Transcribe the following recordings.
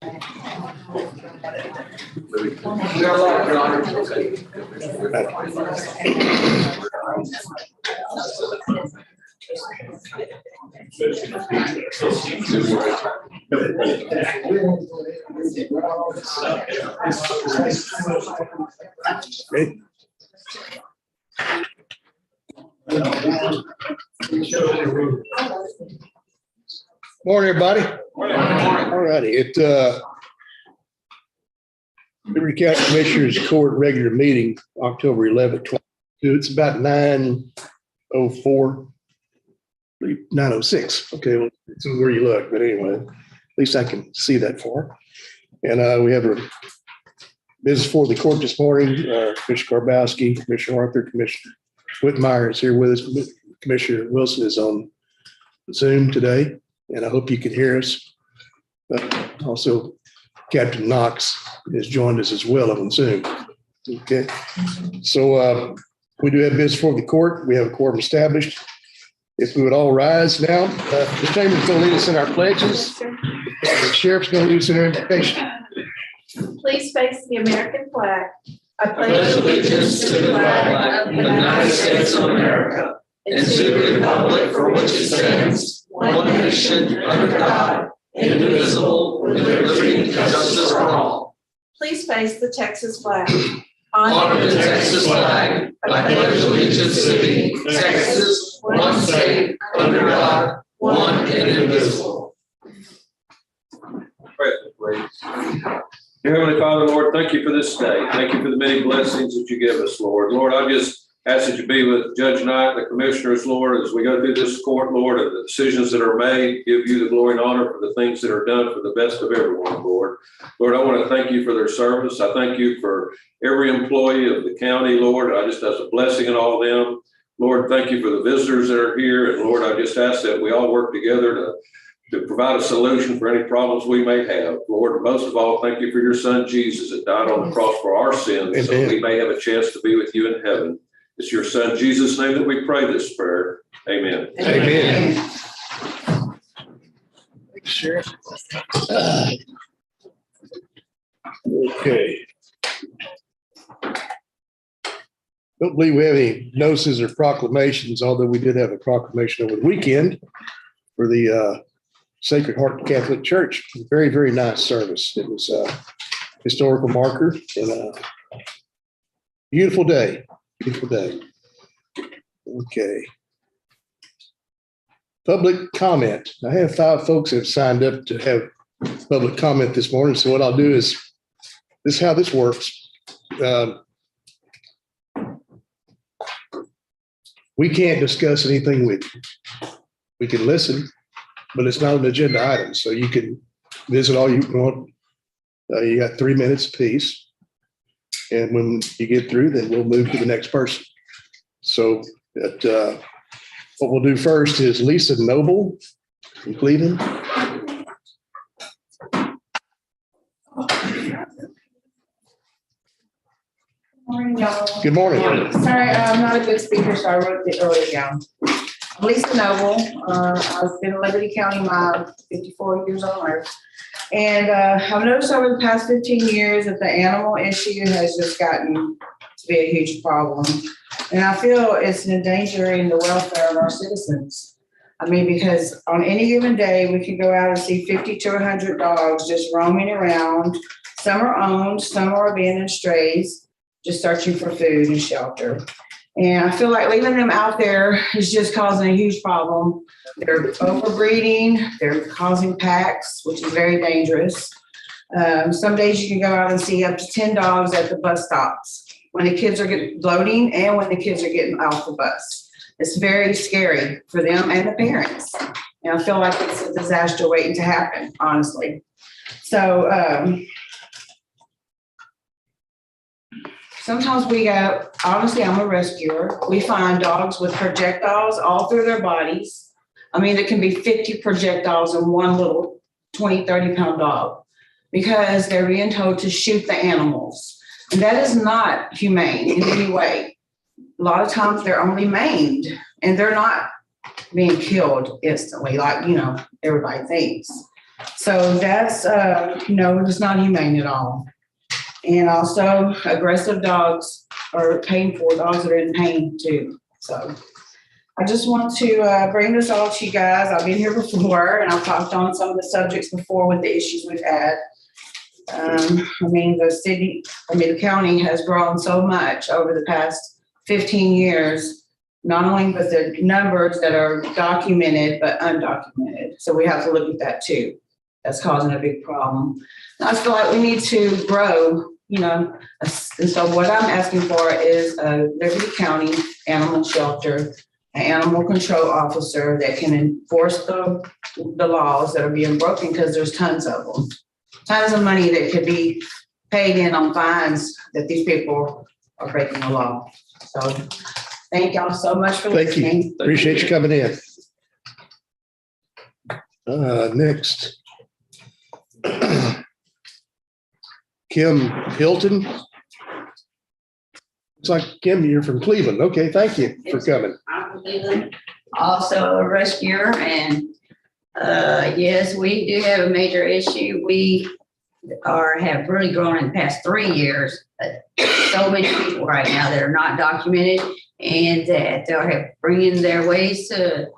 Okay. Morning, everybody. All righty. Liberty County Commissioners Court regular meeting, October 11th, 2022. It's about 9:04, 9:06. Okay, well, it's where you look, but anyway, at least I can see that far. And we have a business for the court this morning. Commissioner Karbowski, Commissioner Arthur, Commissioner Whitmire is here with us. Commissioner Wilson is on Zoom today, and I hope you can hear us. But also, Captain Knox has joined us as well on Zoom. Okay, so we do have business for the court. We have a quorum established. If we would all rise now, the chamber's going to lead us in our pledges. The sheriff's going to lead us in our invocation. Please face the American flag. I pledge allegiance to the flag of the United States of America and to the republic for which it stands, one nation under God, indivisible, with liberty and justice for all. Please face the Texas flag. Honor the Texas flag. I pledge allegiance to thee, Texas, one state, under God, one and indivisible. Dear Heavenly Father, Lord, thank you for this day. Thank you for the many blessings that you give us, Lord. Lord, I just ask that you be with Judge Knight, the commissioners, Lord, as we go through this court, Lord, and the decisions that are made, give you the glory and honor for the things that are done for the best of everyone, Lord. Lord, I want to thank you for their service. I thank you for every employee of the county, Lord. I just ask a blessing in all of them. Lord, thank you for the visitors that are here. And Lord, I just ask that we all work together to provide a solution for any problems we may have. Lord, most of all, thank you for your son, Jesus, that died on the cross for our sins. Amen. So we may have a chance to be with you in heaven. It's your son, Jesus' name, that we pray this prayer. Amen. Amen. Sure. Okay. Don't believe we have any notices or proclamations, although we did have a proclamation over the weekend for the Sacred Heart Catholic Church. Very, very nice service. It was a historical marker and a beautiful day. Beautiful day. Okay. Public comment. I have 5 folks that have signed up to have public comment this morning. So what I'll do is, this is how this works. We can't discuss anything with you. We can listen, but it's not an agenda item. So you can visit all you want. You got 3 minutes apiece. And when you get through, then we'll move to the next person. So what we'll do first is Lisa Noble from Cleveland. Morning, y'all. Good morning. Sorry, I'm not a good speaker, so I wrote it earlier down. I'm Lisa Noble. I've been in Liberty County my 54 years on earth. And I've noticed over the past 15 years that the animal issue has just gotten to be a huge problem. And I feel it's endangering the welfare of our citizens. I mean, because on any given day, we can go out and see 50 to 100 dogs just roaming around. Some are owned, some are abandoned strays, just searching for food and shelter. And I feel like leaving them out there is just causing a huge problem. They're overbreeding, they're causing packs, which is very dangerous. Some days you can go out and see up to 10 dogs at the bus stops when the kids are loading and when the kids are getting off the bus. It's very scary for them and the parents. And I feel like it's a disaster waiting to happen, honestly. So sometimes we go, honestly, I'm a rescuer. We find dogs with projectiles all through their bodies. I mean, there can be 50 projectiles in one little 20, 30-pound dog because they're being told to shoot the animals. And that is not humane in any way. A lot of times they're only maimed and they're not being killed instantly like, everybody thinks. So that's, it's not humane at all. And also aggressive dogs are painful, dogs that are in pain too. So I just want to bring this all to you guys. I've been here before and I've talked on some of the subjects before with the issues we've had. The county has grown so much over the past 15 years, not only with the numbers that are documented, but undocumented. So we have to look at that too. That's causing a big problem. And I feel like we need to grow, and so what I'm asking for is a Liberty County animal shelter, an animal control officer that can enforce the laws that are being broken, because there's tons of them. Tons of money that could be paid in on fines that these people are breaking the law. So thank y'all so much for listening. You. Appreciate you coming in. Next. Kim Hilton. Looks like Kim, you're from Cleveland. Okay, thank you for coming. I'm from Cleveland, also a rescuer, and yes, we do have a major issue. We have really grown in the past 3 years. So many people right now that are not documented and that are bringing their ways to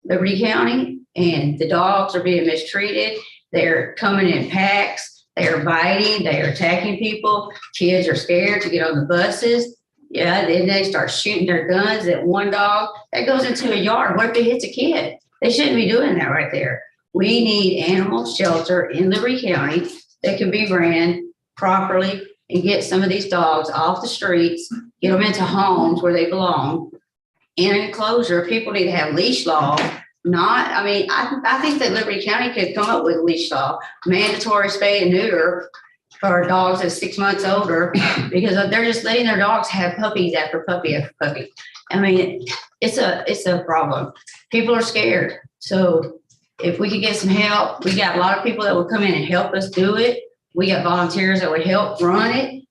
Liberty County, and the dogs are being mistreated. They're coming in packs. They're biting. They're attacking people. Kids are scared to get on the buses. Yeah, then they start shooting their guns at one dog that goes into a yard. What if it hits a kid? They shouldn't be doing that right there. We need animal shelter in Liberty County that can be ran properly and get some of these dogs off the streets, get them into homes where they belong. In an enclosure, people need to have leash law. I think that Liberty County could come up with leash law, mandatory spay and neuter for dogs that's 6 months older, because they're just letting their dogs have puppies after puppy after puppy. It's a problem. People are scared. So if we could get some help, we got a lot of people that would come in and help us do it. We got volunteers that would help run it.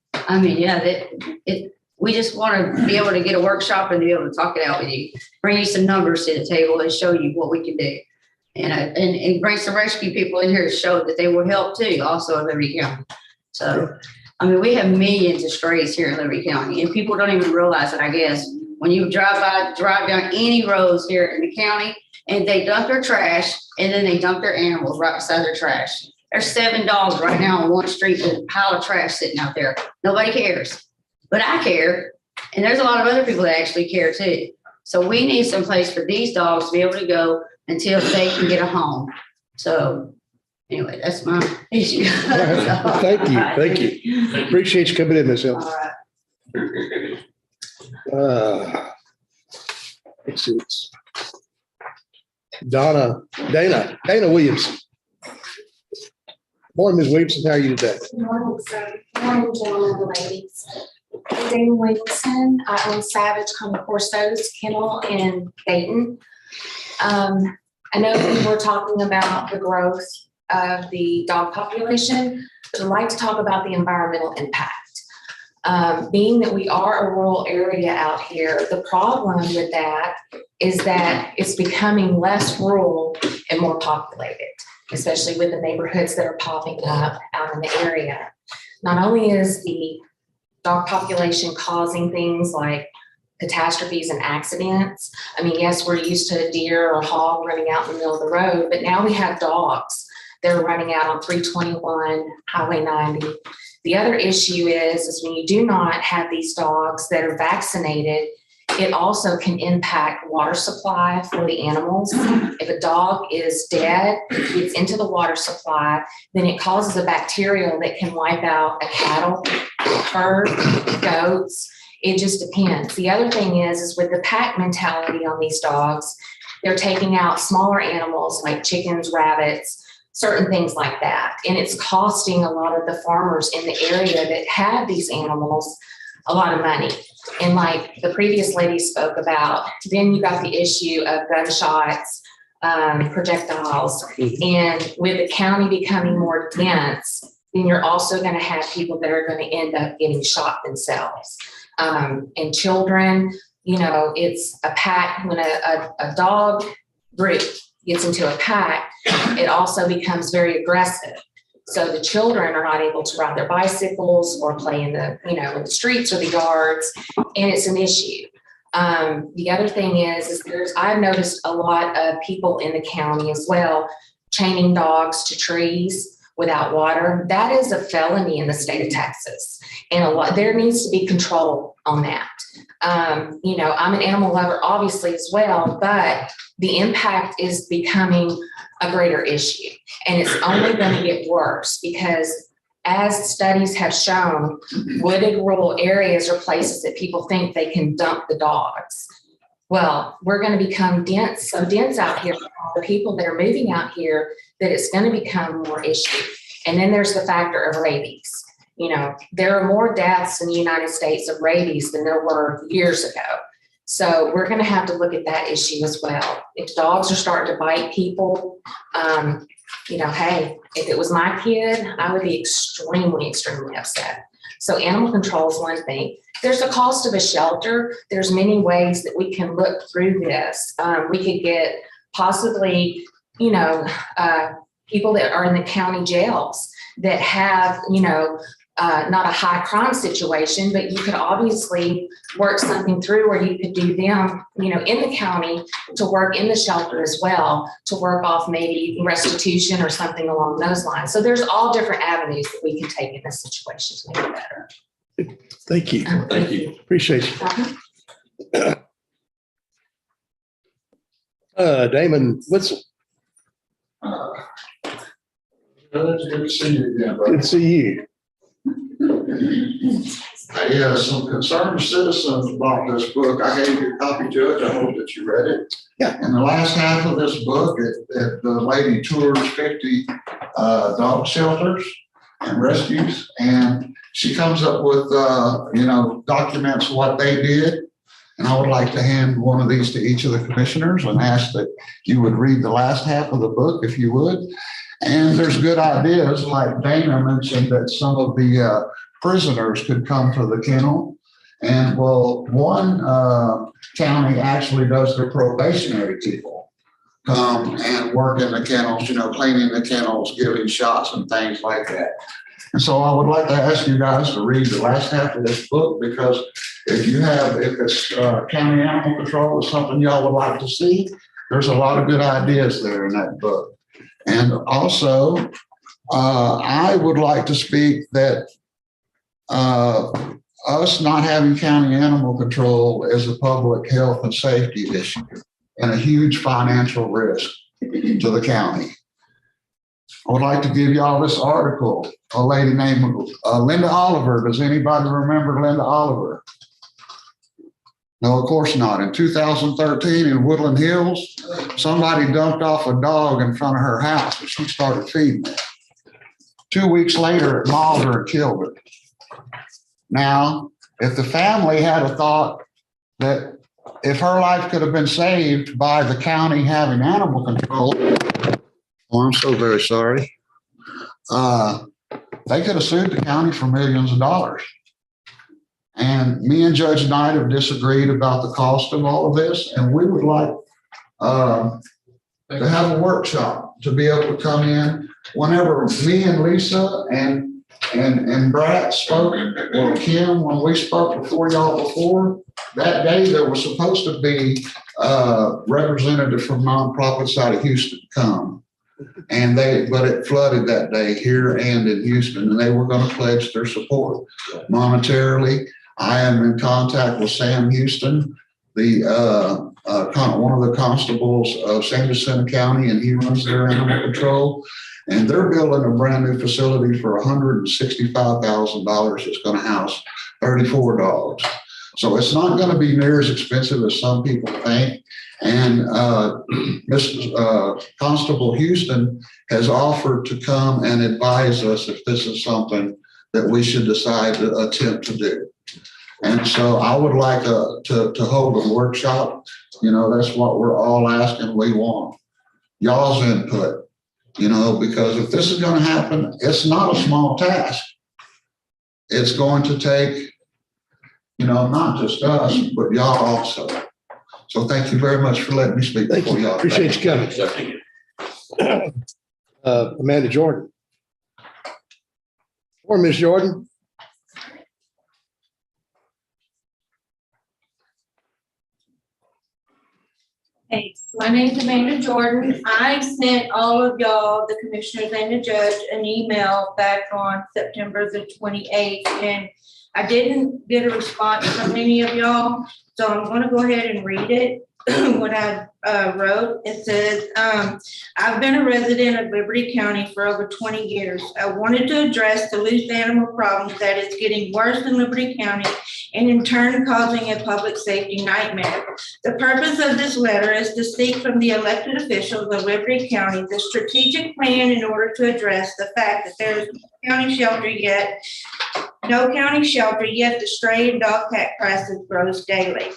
We just want to be able to get a workshop and be able to talk it out with you, bring you some numbers to the table and show you what we can do. And bring some rescue people in here to show that they will help too, also in Liberty County. So, we have millions of strays here in Liberty County, and people don't even realize it, I guess. When you drive down any roads here in the county, and they dump their trash, and then they dump their animals right beside their trash. There's 7 dogs right now on one street with a pile of trash sitting out there. Nobody cares. But I care, and there's a lot of other people that actually care too. So we need some place for these dogs to be able to go until they can get a home. So anyway, that's my issue. Thank you. Appreciate you coming in, Ms. Hill. All right. Let's see. Dana Williamson. Morning, Ms. Williamson. How are you today? Good morning, sir. Good morning, gentlemen and ladies. I'm Dana Williamson. I own Savage Corso's Kennel in Dayton. I know we were talking about the growth of the dog population, but I'd like to talk about the environmental impact. Being that we are a rural area out here, the problem with that is that it's becoming less rural and more populated, especially with the neighborhoods that are popping up out in the area. Not only is the dog population causing things like catastrophes and accidents. Yes, we're used to a deer or a hog running out in the middle of the road, but now we have dogs that are running out on 321, Highway 90. The other issue is when you do not have these dogs that are vaccinated, it also can impact water supply for the animals. If a dog is dead, gets into the water supply, then it causes a bacterial that can wipe out a cattle, herd, goats. It just depends. The other thing is with the pack mentality on these dogs, they're taking out smaller animals like chickens, rabbits, certain things like that. And it's costing a lot of the farmers in the area that have these animals a lot of money. And like the previous lady spoke about, then you got the issue of gunshots, projectiles, and with the county becoming more dense, then you're also going to have people that are going to end up getting shot themselves. And children, it's a pack when a dog group gets into a pack, it also becomes very aggressive. So the children are not able to ride their bicycles or play in the, in the streets or the yards, and it's an issue. The other thing is I've noticed a lot of people in the county as well, chaining dogs to trees without water. That is a felony in the state of Texas. And there needs to be control on that. I'm an animal lover, obviously, as well, but the impact is becoming a greater issue. And it's only going to get worse because, as studies have shown, wooded rural areas are places that people think they can dump the dogs. Well, we're going to become so dense out here, the people that are moving out here, that it's going to become more issue. And then there's the factor of rabies. There are more deaths in the United States of rabies than there were years ago. So we're going to have to look at that issue as well. If dogs are starting to bite people, hey, if it was my kid, I would be extremely, extremely upset. So animal control is one thing. There's the cost of a shelter. There's many ways that we can look through this. We could get possibly, people that are in the county jails that have, not a high crime situation, but you could obviously work something through where you could do them, in the county to work in the shelter as well, to work off maybe restitution or something along those lines. So there's all different avenues that we can take in this situation to make it better. Thank you. Thank you. Appreciate you. Damon Witzel, Good to see you again, good to see you. Some concerned citizens about this book. I gave you a copy, Judge. I hope that you read it. Yeah. In the last half of this book, the lady tours 50 dog shelters and rescues, and she comes up with, documents what they did. And I would like to hand one of these to each of the commissioners and ask that you would read the last half of the book, if you would. And there's good ideas, like Dana mentioned, that some of the prisoners could come to the kennel. And one county actually does the probationary people come and work in the kennels, cleaning the kennels, giving shots and things like that. And so I would like to ask you guys to read the last half of this book, because if it's county animal control is something y'all would like to see, there's a lot of good ideas there in that book. And also, I would like to speak that us not having county animal control is a public health and safety issue and a huge financial risk to the county. I would like to give y'all this article, a lady named Linda Oliver. Does anybody remember Linda Oliver? No, of course not. In 2013 in Woodland Hills, somebody dumped off a dog in front of her house and she started feeding it. 2 weeks later, it mauled her and killed her. Now, if the family had a thought that if her life could have been saved by the county having animal control, I'm so very sorry, they could have sued the county for millions of dollars. And me and Judge Knight have disagreed about the cost of all of this, and we would like to have a workshop to be able to come in whenever me and Lisa and Brad spoke, or Kim, when we spoke before y'all before, that day there was supposed to be a representative from nonprofits out of Houston come. But it flooded that day here and in Houston, and they were going to pledge their support monetarily. I am in contact with Sam Houston, one of the constables of San Jacinto County, and he runs their animal control. And they're building a brand new facility for $165,000. It's going to house 34 dogs. So it's not going to be near as expensive as some people think. And Mr. Constable Houston has offered to come and advise us if this is something that we should decide to attempt to do. And so I would like to hold a workshop. That's what we're all asking. We want y'all's input, because if this is going to happen, it's not a small task. It's going to take, not just us, but y'all also. So thank you very much for letting me speak Thank before you. y'all. Appreciate you coming. Amanda Jordan. Or Ms. Jordan. Hey, my name's Amanda Jordan. I sent all of y'all, the commissioners and the judge, an email back on September the 28th, and I didn't get a response from any of y'all, so I'm gonna go ahead and read it, what I wrote. It says, I've been a resident of Liberty County for over 20 years. I wanted to address the loose animal problem that is getting worse in Liberty County and in turn causing a public safety nightmare. The purpose of this letter is to seek from the elected officials of Liberty County the strategic plan in order to address the fact that there is no county shelter, yet the stray and dog cat crisis grows daily.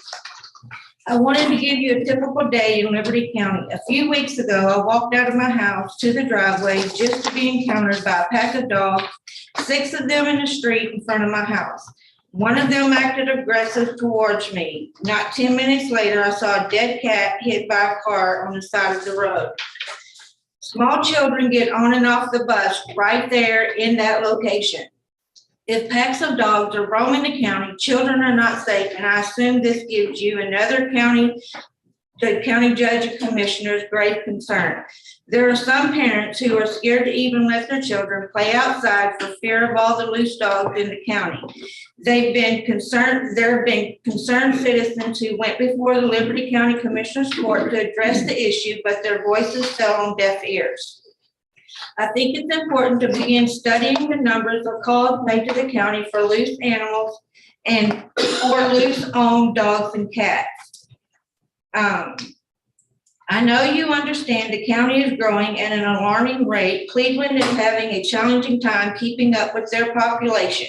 I wanted to give you a typical day in Liberty County. A few weeks ago, I walked out of my house to the driveway just to be encountered by a pack of dogs, 6 of them in the street in front of my house. One of them acted aggressive towards me. Not 10 minutes later, I saw a dead cat hit by a car on the side of the road. Small children get on and off the bus right there in that location. If packs of dogs are roaming the county, children are not safe, and I assume this gives you and other the county judge and commissioners great concern. There are some parents who are scared to even let their children play outside for fear of all the loose dogs in the county. There have been concerned citizens who went before the Liberty County Commissioners Court to address the issue, but their voices fell on deaf ears. I think it's important to begin studying the numbers of calls made to the county for loose animals and or loose owned dogs and cats. I know you understand the county is growing at an alarming rate. Cleveland is having a challenging time keeping up with their population.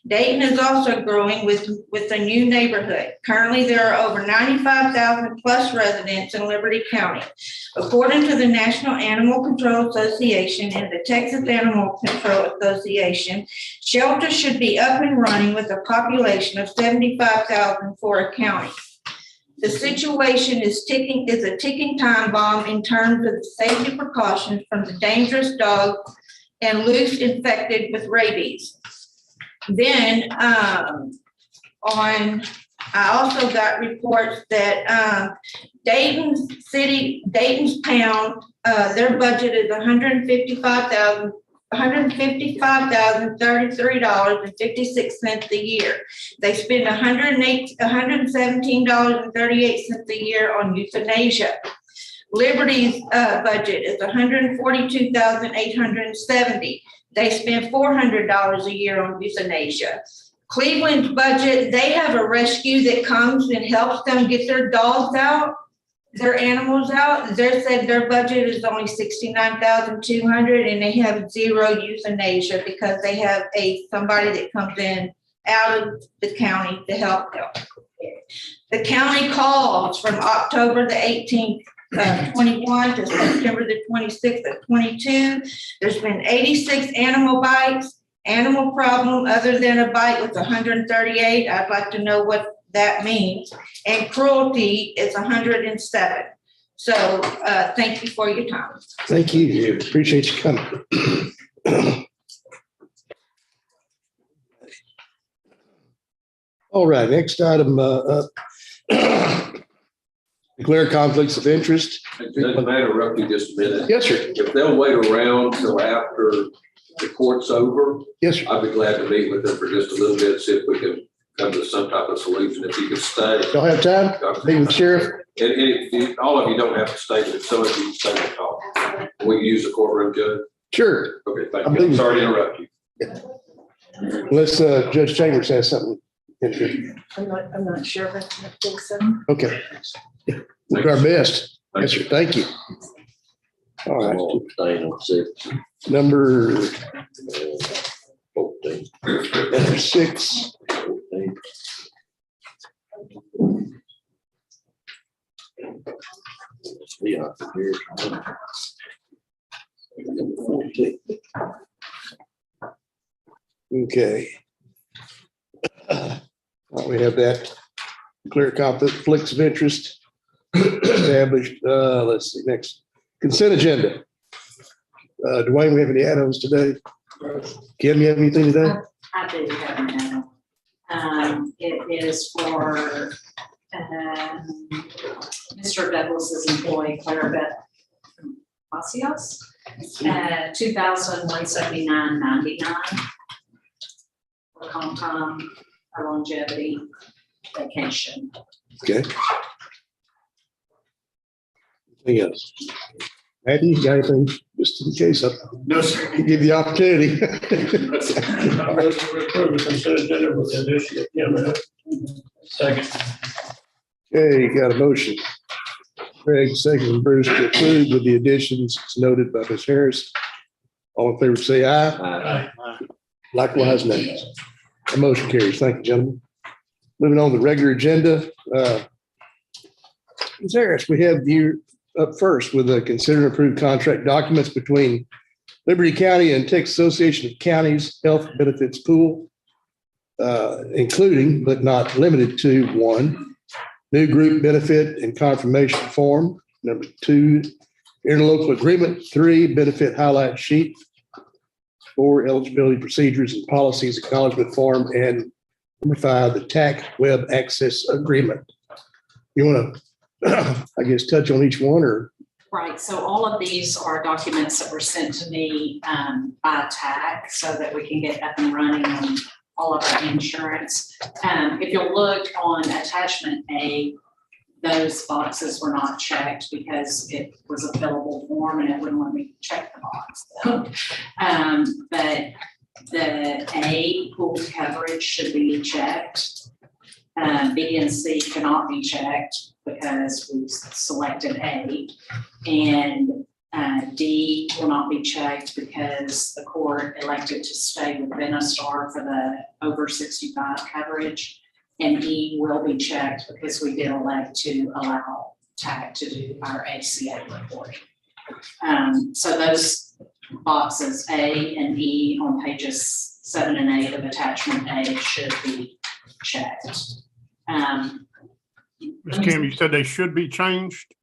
Dayton is also growing with a new neighborhood. Currently, there are over 95,000 plus residents in Liberty County. According to the National Animal Control Association and the Texas Animal Control Association, shelters should be up and running with a population of 75,000 for a county. The situation is a ticking time bomb in terms of the safety precautions from the dangerous dogs and loose infected with rabies. Then I also got reports that Dayton's pound, their budget is $155,033.56 a year. They spend $117.38 a year on euthanasia. Liberty's budget is $142,870. They spend $400 a year on euthanasia. Cleveland's budget, they have a rescue that comes and helps them get their dogs out, their animals out. They said their budget is only $69,200, and they have 0 euthanasia because they have somebody that comes in out of the county to help them. The county calls from October the 18th, 21 to September the 26th of 22. There's been 86 animal bites. Animal problem other than a bite was 138. I'd like to know what that means. And cruelty is 107. So thank you for your time. Thank you. Appreciate you coming. All right, next item, declare conflicts of interest. Doesn't matter, interrupt you just a minute. Yes, sir. If they'll wait around till after the court's over, Yes, sir. I'd be glad to meet with them for just a little bit, see if we can come to some type of solution. If you could stay. Y'all have time? Meet with the sheriff? And all of you don't have to stay, but some of you can stay and talk. We can use the courtroom, Judge. Sure. Okay, thank you. I'm sorry to interrupt you. Unless Judge Chambers has something. I'm not sure, but I think so. Okay. We'll do our best. Yes, sir. Thank you. All right. Number 14. number 6. 14. Yeah, here's 14. Okay. We have that clear conflicts of interest. established. Let's see, next. Consent agenda. Dwayne, we have any add-ons today? Kim, you have anything today? I do have an add-on. It is for Mr. Douglas's employee, Clara Beth Macias, $2,179.99 for comp time, or longevity, vacation. Okay. Anything else? Matthew, you got anything, just in case? No, sir. Give you the opportunity. Second. Okay, got a motion. Craig, second, Bruce, to approve with the additions noted by Ms. Harris. All in favor, say aye. Aye. Likewise, nays. The motion carries. Thank you, gentlemen. Moving on to the regular agenda. Ms. Harris, we have you up first with a consider and approve contract documents between Liberty County and Texas Association of Counties Health Benefits Pool, including but not limited to: 1, new group benefit and confirmation form; 2, interlocal agreement; 3, benefit highlight sheet; 4, eligibility procedures and policies acknowledgement form; and 5, the TAC web access agreement. You want to, I guess, touch on each one, or? Right, so all of these are documents that were sent to me by TAC so that we can get up and running on all of our insurance. If you'll look on attachment A, those boxes were not checked because it was a fillable form and it wouldn't let me check the box. But the A, pool coverage, should be checked. B and C cannot be checked because we selected A. And D will not be checked because the court elected to stay with Venistar for the over 65 coverage. And E will be checked because we did elect to allow TAC to do our ACA reporting. So those boxes A and E on pages 7 and 8 of attachment A should be checked. Ms. Kim, you said they should be changed?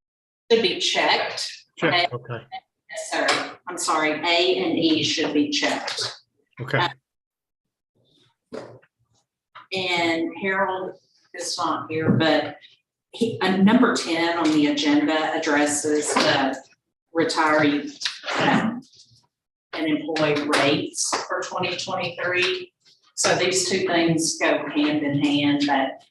Should be checked. Check, okay, Yes, sir. I'm sorry, A and E should be checked. okay. And Harold is not here, but number 10 on the agenda addresses the retiree and employee rates for 2023. So these two things go hand in hand, that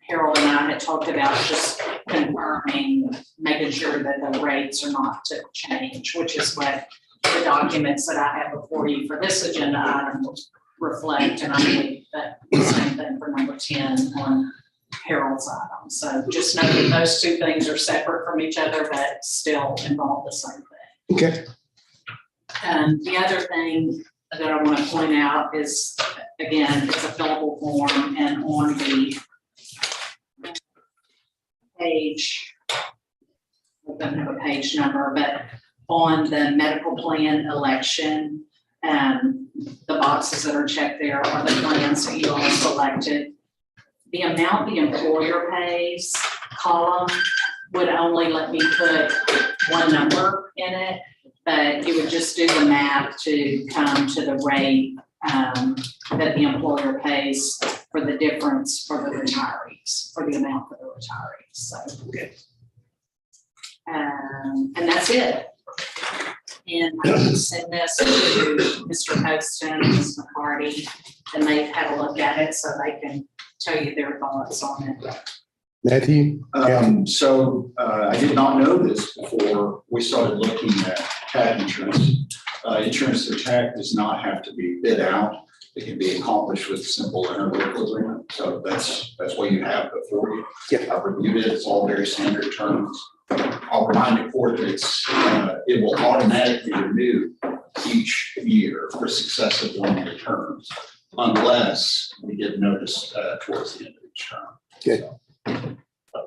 Harold and I had talked about just confirming, making sure that the rates are not to change, which is what the documents that I have before you for this agenda item reflect. And I believe that the same thing for number 10 on Harold's item. So just know that those two things are separate from each other, but still involve the same thing. Okay. The other thing that I want to point out is, again, it's a fillable form, and on the page, I don't have a page number, but on the medical plan election, the boxes that are checked there are the plans that you all selected. The amount the employer pays column would only let me put one number in it, but you would just do the math to come to the rate that the employer pays for the difference for the retirees, for the amount for the retirees. So, and that's it. And I can send this to Mr. Poston and Ms. McCarty, and they've had a look at it so they can tell you their thoughts on it. Matthew? I did not know this before we started looking at TAC insurance. Insurance through TAC does not have to be bid out. It can be accomplished with simple interlocal agreement. So that's what you have before you. Yeah. I've reviewed it. It's all very standard terms. I'll remind the court that it will automatically renew each year for successive one-year terms unless we get notice towards the end of each term. Okay.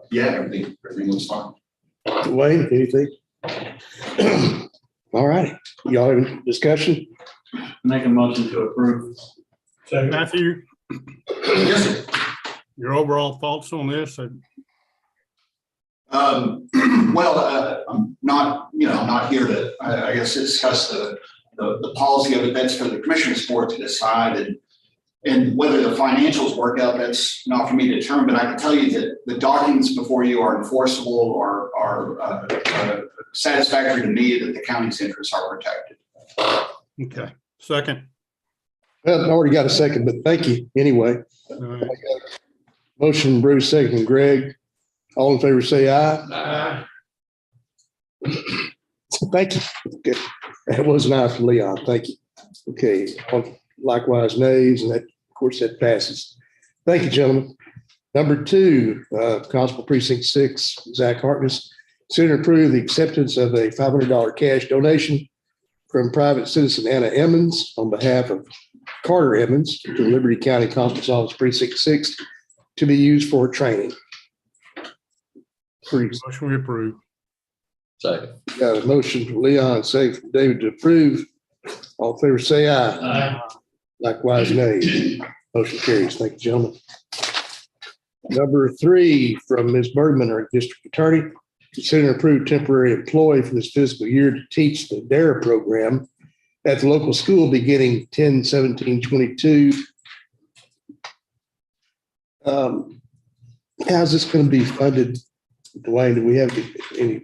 Yeah, everything was fine. Dwayne, anything? All right. Y'all have a discussion? Make a motion to approve. Matthew, Yes, sir. your overall thoughts on this? I'm not, I'm not here to, I guess, discuss the policy of it. That's for the commissioners board to decide. And whether the financials work out, that's not for me to determine, but I can tell you that the documents before you are enforceable or are satisfactory to me, that the county's interests are protected. Okay, second. Well, I already got a second, but thank you anyway. All right. Motion Bruce, second Greg. All in favor, say aye. Thank you. Okay. That was an aye from Leon. Thank you. Okay. Likewise, nays, and that, of course, that passes. Thank you, gentlemen. Number 2, Constable Precinct 6, Zach Harkness. Consider and approve the acceptance of a $500 cash donation from private citizen Anna Emmons on behalf of Carter Emmons to the Liberty County Constable's Office Precinct 6 to be used for training. Motion we approve. Second. Got a motion from Leon, second from David to approve. All in favor, say aye. Aye. Likewise, nay. Motion carries. Thank you, gentlemen. Number 3 from Ms. Bergman, our district attorney. Consider and approve temporary employee for this fiscal year to teach the DARE program at the local school beginning 10/17/22. How's this going to be funded? Dwayne, do we have any?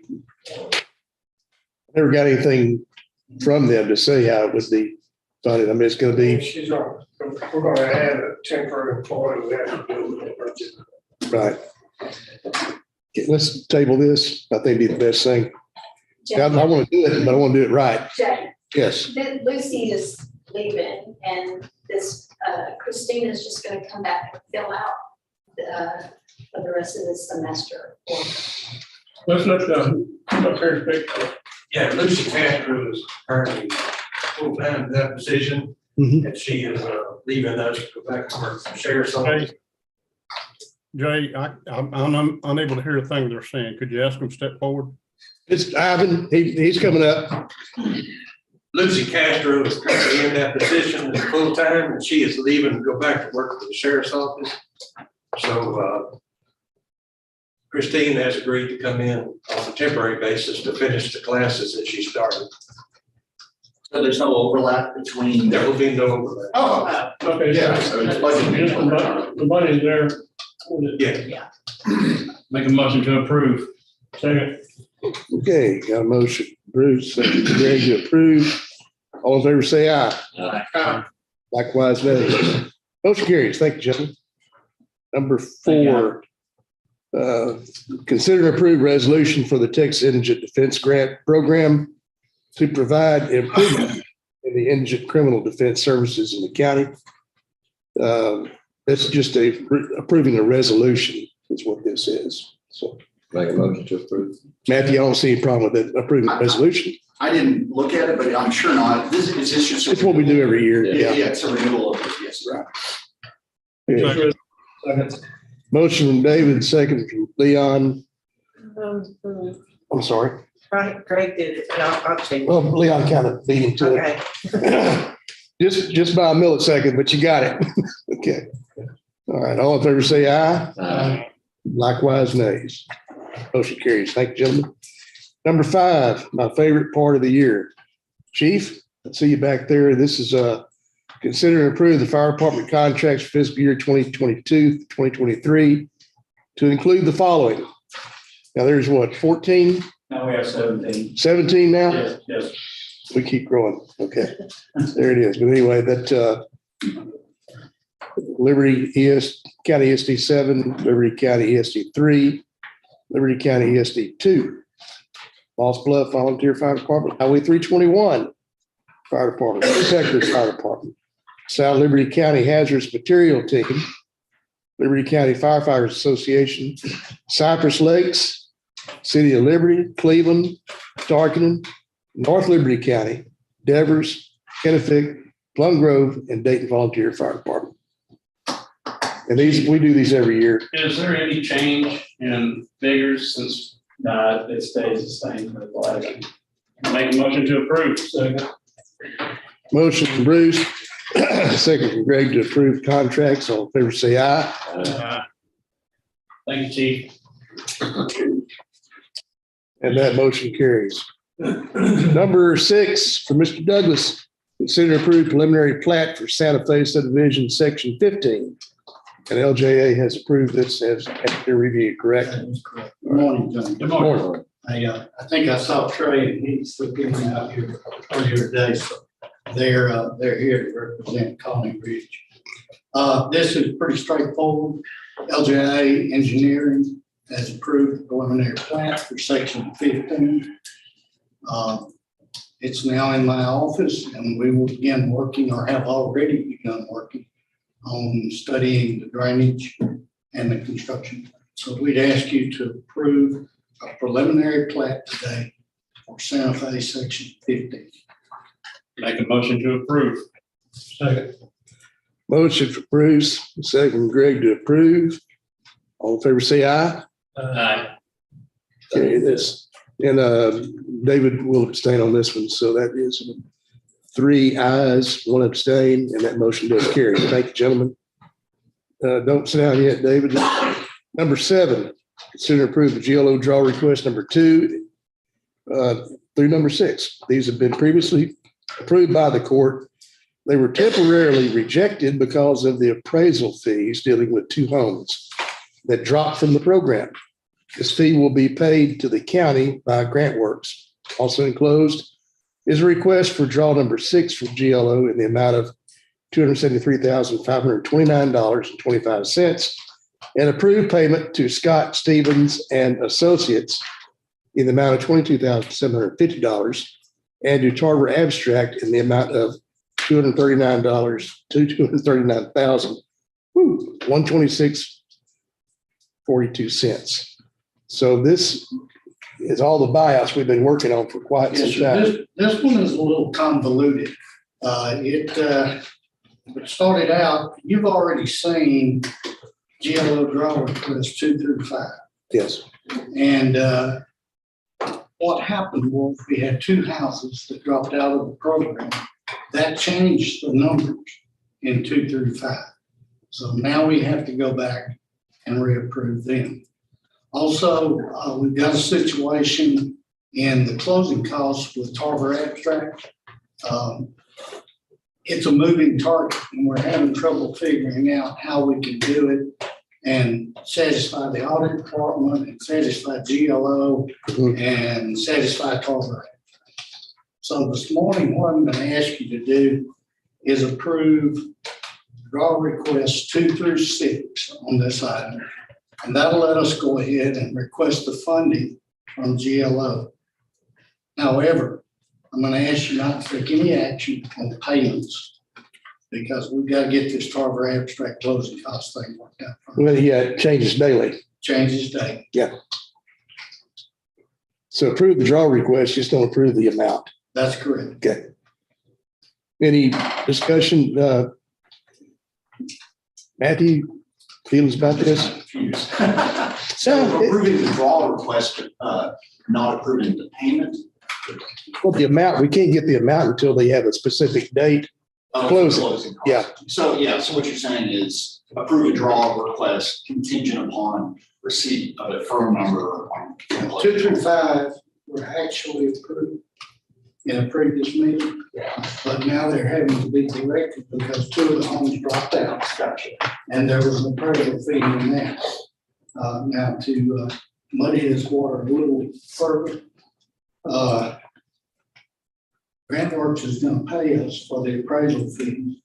Never got anything from them to say how it would be funded. I mean, it's going to be. We're going to add a temporary employee. We have to do with it. Right. Okay, let's table this. I think it'd be the best thing. I want to do it, but I want to do it right. Jay, Yes. Lucy is leaving and this, Christine is just gonna come back and fill out for the rest of the semester. Let's look up her picture. Yeah, Lucy Castro is currently full-time in that position, Mhm. and she is leaving us to go back to work for sheriff's office. Jay, I'm unable to hear a thing they're saying. Could you ask them to step forward? It's Ivan. He's coming up. Lucy Castro is currently in that position as full-time, and she is leaving to go back to work for the sheriff's office. So Christine has agreed to come in on a temporary basis to finish the classes that she started. So there's no overlap between. There will be no overlap. Oh, Okay. yeah, so it's budgeted. The money's there. Yeah. Make a motion to approve. Second. Okay, got a motion. Bruce, second Greg to approve. All in favor, say aye. Aye. Likewise, nay. Motion carries. Thank you, gentlemen. Number 4, consider and approve resolution for the Texas Indigent Defense Grant Program to provide improvement in the indigent criminal defense services in the county. That's just approving a resolution is what this is. So Make a motion to approve. Matthew, I don't see any problem with it, approving the resolution. I didn't look at it, but I'm sure not. Is this just? It's what we do every year. Yeah, Yeah. it's a renewal of it, yes. Right. Second. Motion from David, second from Leon. I'm sorry. Right, Greg did it, and I'll change. Well, Leon kind of beat him to it. Okay. Just by a millisecond, but you got it. Okay. All right. All in favor, say aye. Aye. Likewise, nays. Motion carries. Thank you, gentlemen. Number 5, my favorite part of the year. Chief, I see you back there. This is consider and approve the fire department contracts for fiscal year 2022, 2023 to include the following. Now there's what, 14, Now we have 17. 17 now? Yes, yes. We keep growing. Okay. There it is. But anyway, that Liberty County ESD 7, Liberty County ESD 3, Liberty County ESD 2, Moss Bluff Volunteer Fire Department, Highway 321 Fire Department, Protectors Fire Department, South Liberty County Hazardous Material Team, Liberty County Firefighters Association, Cypress Lakes, City of Liberty, Cleveland, Tarkington, North Liberty County, Devers, Kennefic, Plum Grove, and Dayton Volunteer Fire Department. And we do these every year. Is there any change in figures since it stays the same for the last? Make a motion to approve. Second. Motion from Bruce, second from Greg to approve contracts. All in favor, say aye. Thank you, Chief. And that motion carries. Number 6 for Mr. Douglas, consider approved preliminary plat for Santa Fe subdivision, section 15. And LJA has approved this as after review, correct? That is correct. Good morning, gentlemen. Good morning. I think I saw Trey and he's looking out here earlier today, so they're here to represent Colony Ridge. This is pretty straightforward. LJA Engineering has approved the preliminary plat for section 15. It's now in my office and we will begin working or have already begun working on studying the drainage and the construction. So we'd ask you to approve a preliminary plat today for Santa Fe section 15. Make a motion to approve. Second. Motion for Bruce, second from Greg to approve. All in favor, say aye. Aye. Okay, this, and David will abstain on this one, so that is 3 ayes, 1 abstain, and that motion does carry. Thank you, gentlemen. Don't sit down yet, David. Number 7, consider approve the GLO draw request number 2 through number 6. These have been previously approved by the court. They were temporarily rejected because of the appraisal fees dealing with 2 homes that dropped from the program. This fee will be paid to the county by GrantWorks. Also enclosed is a request for draw number 6 from GLO in the amount of $273,529.25 and approved payment to Scott Stevens and Associates in the amount of $22,750 and to Tarver Abstract in the amount of $239 to $126.42. So this is all the buyouts we've been working on for quite some time. This one is a little convoluted. It started out, you've already seen GLO draw requests 2 through 5. Yes. And what happened was we had 2 houses that dropped out of the program. That changed the numbers in 2 through 5. So now we have to go back and reapprove them. Also, we've got a situation in the closing costs with Tarver Abstract. It's a moving target and we're having trouble figuring out how we can do it and satisfy the audit department and satisfy GLO and satisfy Tarver. So this morning, what I'm going to ask you to do is approve draw requests 2 through 6 on this item. And that'll let us go ahead and request the funding from GLO. However, I'm going to ask you not to take any action on the payments because we've got to get this Tarver Abstract closing cost thing worked out. Well, yeah, it changes daily. Changes daily. Yeah. So approve the draw request, just don't approve the amount. That's correct. Okay. Any discussion? Matthew, feelings about this? So approving the draw request, not approving the payment. Well, the amount, we can't get the amount until they have a specific date. Closing. Yeah. So what you're saying is approve a draw request contingent upon receipt of a firm number. 2 through 5 were actually approved in a previous meeting, but now they're having to be corrected because 2 of the homes dropped out. Gotcha. And there was an appraisal fee in that. Now to muddy this water a little further, GrantWorks is going to pay us for the appraisal fees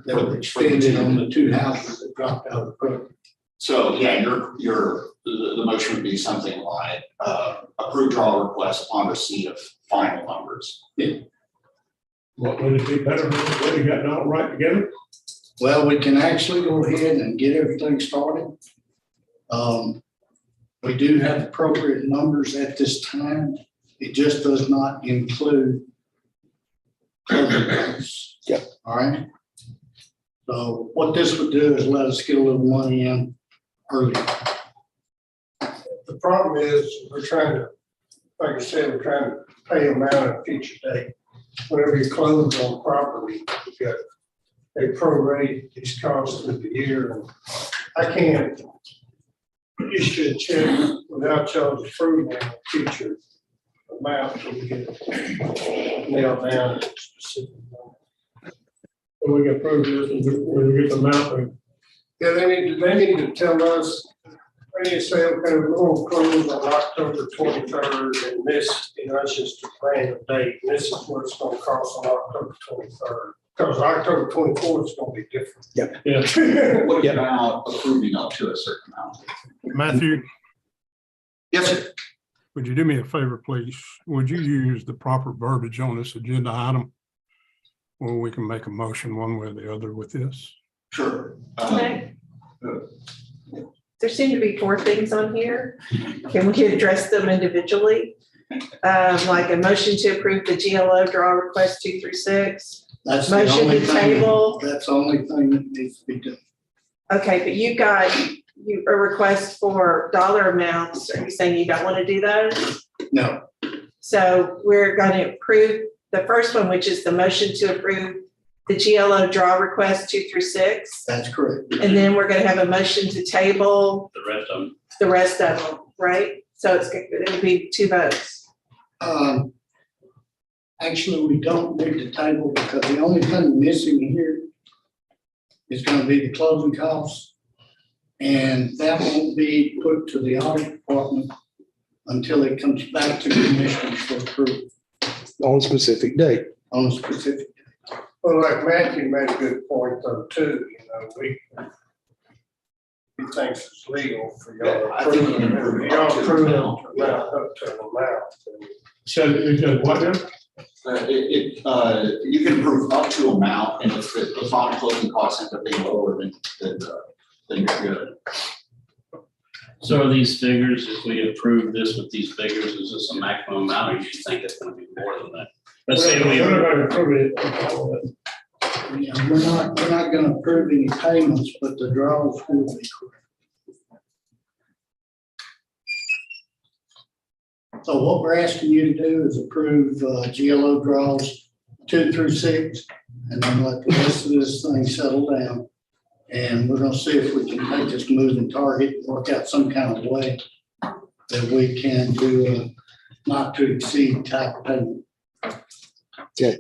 that were expended on the 2 houses that dropped out of the program. So yeah, the motion would be something like approve draw request upon receipt of final numbers. Yeah. What would it be better if we got it all right together? Well, we can actually go ahead and get everything started. We do have appropriate numbers at this time. It just does not include closing costs. Yep. All right. So what this would do is let us get a little money in early. The problem is we're trying to, like I said, we're trying to pay them out at a future date. Whenever you close on property, you got they prorate these costs through the year. And I can't issue a check without y'all's approval on future amount so we can nail down a specific number. And we can approve this and we get the amount. Yeah, they need to tell us, they need to say, okay, we're going to close on October 23rd and this, it's just a random date. And this is what it's going to cost on October 23rd. Because October 24th is going to be different. Yep. Yeah. What about approving up to a certain amount? Matthew, Yes, sir. would you do me a favor, please? Would you use the proper verbiage on this agenda item? Or we can make a motion one way or the other with this? Sure. Okay. There seem to be 4 things on here. Can we address them individually? Like a motion to approve the GLO draw request 2 through 6. That's the Motion only to thing- table. That's the only thing that needs to be done. Okay, but you got a request for dollar amounts. Are you saying you don't want to do those? No, So we're going to approve the first one, which is the motion to approve the GLO draw request 2 through 6. that's correct. And then we're going to have a motion to table The rest of them. the rest of them, right? So it'll be 2 votes. Actually, we don't need to table because the only thing missing here is gonna be the closing costs. And that won't be put to the audit department until it comes back to the commissioners for approval On a specific date. on a specific. Well, like Matthew made a good point though, too, he thinks it's legal for y'all I to think approve we can it. approve If it y'all up to an approve it amount. up to an amount. So what then? You can approve up to amount, and if the final closing costs end up being lower, then you're good. So are these figures, if we approve this with these figures, is this a maximum amount, or do you think it's gonna be more than that? Let's say we. We're not gonna approve it. Yeah, we're not gonna approve any payments, but the draws will be correct. So what we're asking you to do is approve GLO draws 2 through 6, and then let the rest of this thing settle down. And we're gonna see if we can make this moving target, work out some kind of way that we can do a not to exceed type payment. Okay.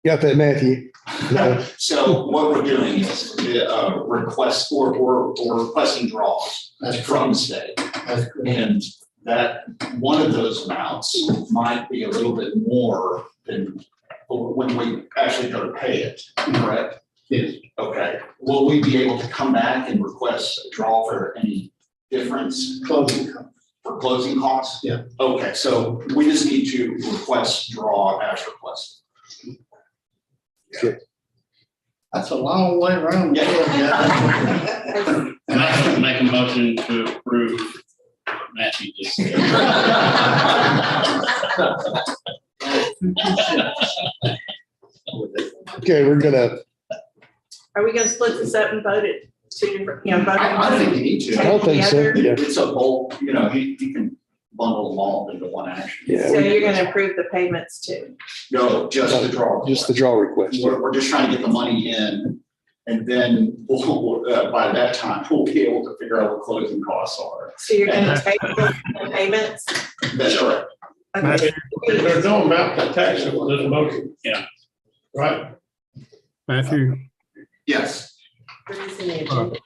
Got that, Matthew? No. So what we're doing is request or requesting draws from the state. That's correct. And that one of those amounts might be a little bit more than when we actually go to pay it, correct? Yes. Okay, will we be able to come back and request a draw for any difference Closing costs. for closing costs? Yeah. Okay, so we just need to request draw as requested. Okay. That's a long way around. Yeah. And I can make a motion to approve what Matthew just said. Okay, we're gonna, Are we going to split this up and vote it to, vote? I think you need to. I don't think so. Together? Yeah. It's a bulk, he can bundle them all into one action. Yeah. So you're going to approve the payments too? No, just the draw. just the draw request. We're just trying to get the money in, and then by that time, we'll be able to figure out what closing costs are. So you're going to table the payments? That's correct. Okay. There's no amount to tax it with this motion. Yeah. Right? Matthew, Yes. Producing the agenda.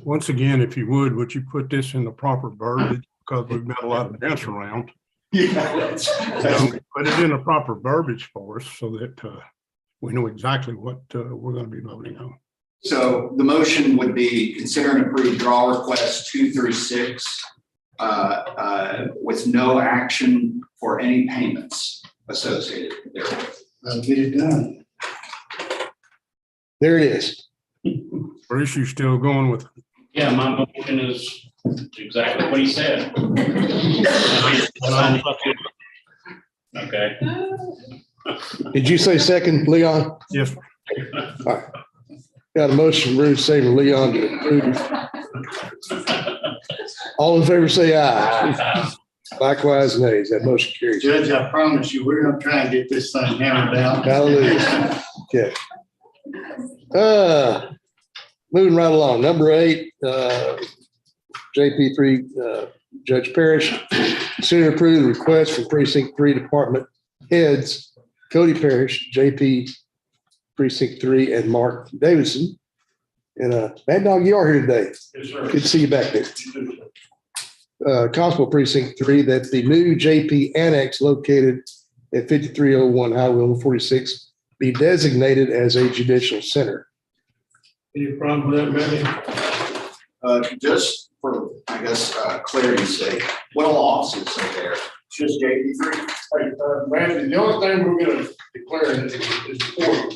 once again, if you would you put this in the proper verbiage? Because we've got a lot of dance around. Yeah. So put it in the proper verbiage for us so that we know exactly what we're going to be voting on. So the motion would be consider and approve draw requests 2 through 6 with no action for any payments associated therewith. I'll get it done. There it is. Bruce, you still going with? Yeah, my motion is exactly what he said. Okay. Did you say second, Leon? Yes. All right. Got a motion, Bruce, second, Leon to approve. All in favor, say aye. Likewise, nays. That motion carries. Judge, I promise you, we're gonna try and get this thing hammered out. Hallelujah. Okay. Moving right along, number 8, JP three, Judge Parrish. Consider and approve the request from precinct 3 department heads, Cody Parrish, JP precinct 3, and Mark Davidson. And Mad Dog, you are here today. Yes, sir. Good to see you back there. Constable Precinct 3, that the new JP Annex located at 5301 Highway 146 be designated as a judicial center. Any problem with that, Manny? Just for, I guess, clarity's sake, what all offices are there? Just JP3? Manny, the only thing we're gonna declare is court.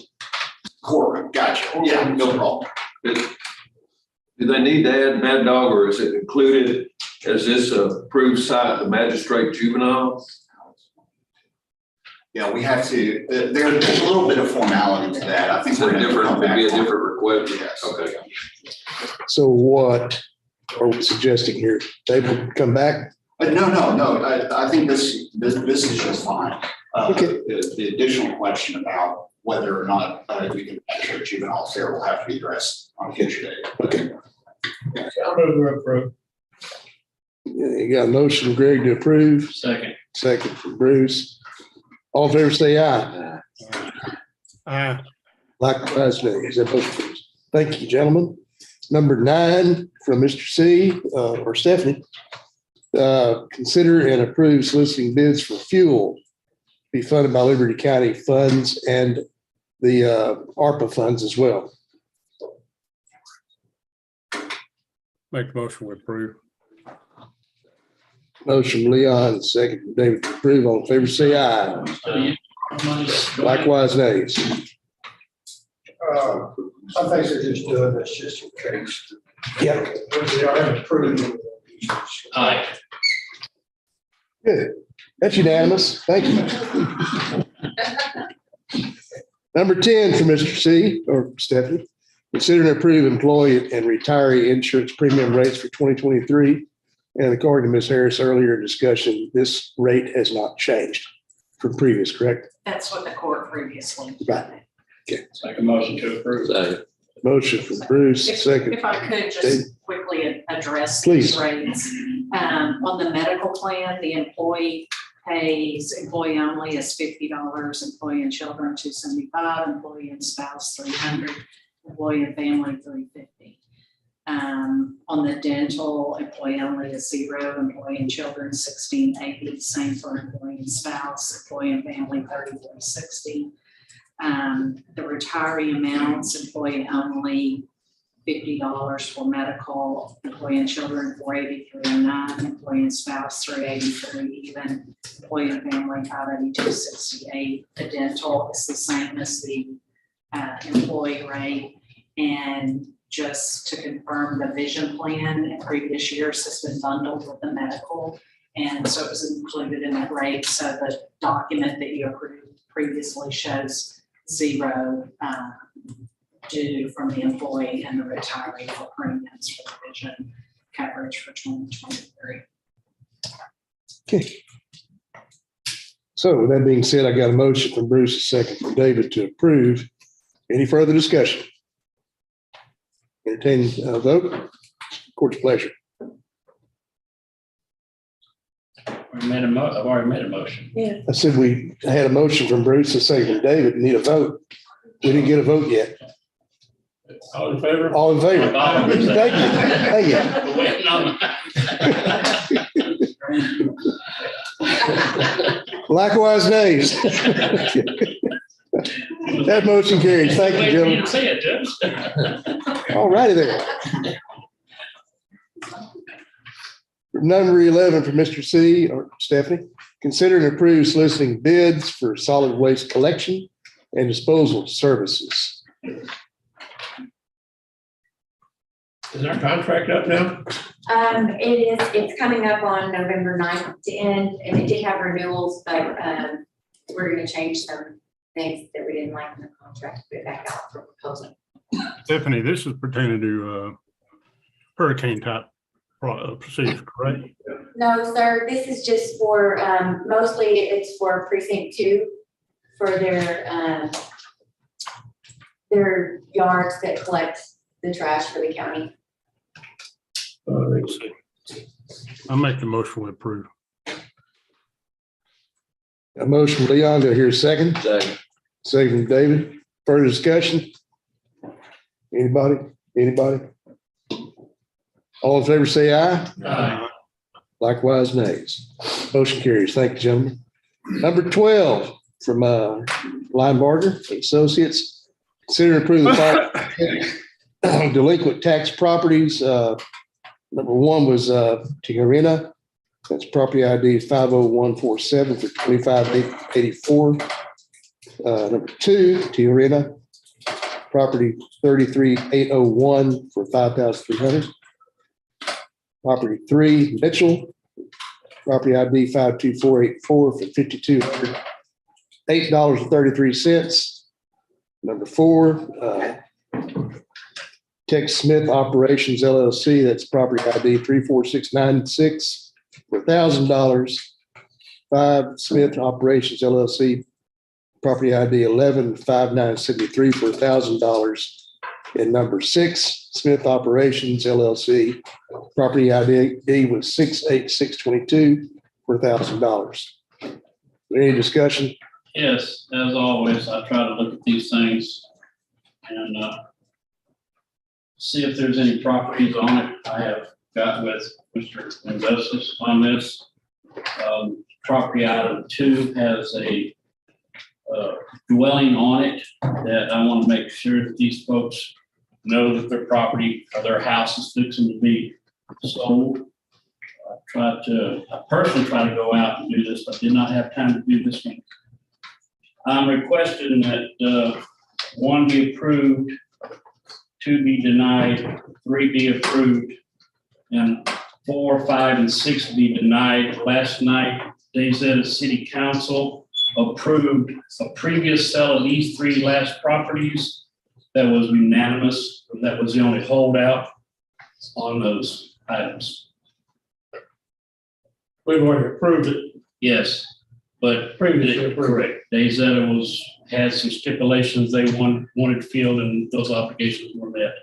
Courtroom, gotcha. Yeah, no problem. Do they need to add Mad Dog, or is it included as this approved site, the magistrate juvenile? Yeah, we have to, there's a little bit of formality to that. I think It's a we're gonna different, come would back. be a different request. Yes. Okay. So what are we suggesting here? They will come back? No, I think this is just fine. Okay. The additional question about whether or not we can measure juveniles there will have to be addressed on a future date. Okay. I'll move to approve. You got a motion, Greg, to approve. Second. Second from Bruce. All in favor, say aye. Likewise, nay. Is that both? Thank you, gentlemen. Number 9 from Mr. C, or Stephanie. Consider and approve soliciting bids for fuel be funded by Liberty County funds and the ARPA funds as well. Make the motion with approve. Motion from Leon, second from David to approve. All in favor, say aye. Likewise, nays. Some things are just doing this just in case. Yep. They are approved. Aye. Good. That's unanimous. Thank you. Number 10 for Mr. C, or Stephanie. Consider and approve employee and retiree insurance premium rates for 2023. And according to Ms. Harris earlier in discussion, this rate has not changed from previous, correct? That's what the court previously. Right. Okay. Make a motion to approve. Motion from Bruce, second. If I could Dave. just quickly address Please. these rates. On the medical plan, the employee pays, employee only is $50, employee and children $275, employee and spouse $300, employee and family $350. On the dental, employee only is $0, employee and children $1680, same for employee and spouse, employee and family $3460. The retiree amounts, employee only $50 for medical, employee and children $483.09, employee and spouse $383 even, employee and family $582.68. The dental is the same as the employee rate. And just to confirm, the vision plan in previous years has been bundled with the medical, and so it was included in that rate. So the document that you approved previously shows $0 due from the employee and the retiree for premiums for the vision coverage for 2023. Okay. So with that being said, I got a motion from Bruce, a second from David to approve. Any further discussion? Entertain a vote. Court's pleasure. I've already made a motion. I said we had a motion from Bruce, a second from David, need a vote. We didn't get a vote yet. All in favor? All in favor? Thank you. Thank you. We're waiting on Likewise, nays. That motion carries. Thank you, gentlemen. Say it, Judge. All righty there. Number 11 for Mr. C, or Stephanie. Consider and approve soliciting bids for solid waste collection and disposal services. Is our contract up now? It's coming up on November 9th to end, and it did have renewals, but we're gonna change some things that we didn't like in the contract, put it back out for proposal. Stephanie, this is pertaining to hurricane type procedure, correct? No, sir, this is just for, mostly it's for precinct 2 for their yards that collect the trash for the county. I make the motion we approve. A motion from Leon, do I hear a second? Second. Second from David. Further discussion? Anybody? All in favor, say aye. Aye. Likewise, nays. Motion carries. Thank you, gentlemen. Number 12 from Linebarger Associates. Consider approving the following delinquent tax properties. Number 1 was Tigarina. That's property ID 50147 for $25,884. Number 2, Tigarina. Property 33801 for $5,300. Property 3, Mitchell. Property ID 52484 for $5,208.33. Number 4, Tech Smith Operations LLC. That's property ID 34696 for $1,000. 5, Smith Operations LLC. Property ID 115973 for $1,000. And number 6, Smith Operations LLC. Property ID was 68622 for $1,000. Any discussion? Yes, as always, I try to look at these things and see if there's any properties on it. I have got with Mr. Investors on this. Property item 2 has a dwelling on it that I want to make sure that these folks know that their property or their house is fixing to be sold. I personally try to go out and do this, but did not have time to do this one. I'm requesting that 1 be approved, 2 be denied, 3 be approved, and 4, 5, and 6 be denied. Last night, they said the city council approved a previous sale of these 3 last properties. That was unanimous. That was the only holdout on those items. We've already approved it. Yes, but Previously approved. correct. They said it had some stipulations they wanted filled, and those obligations were met.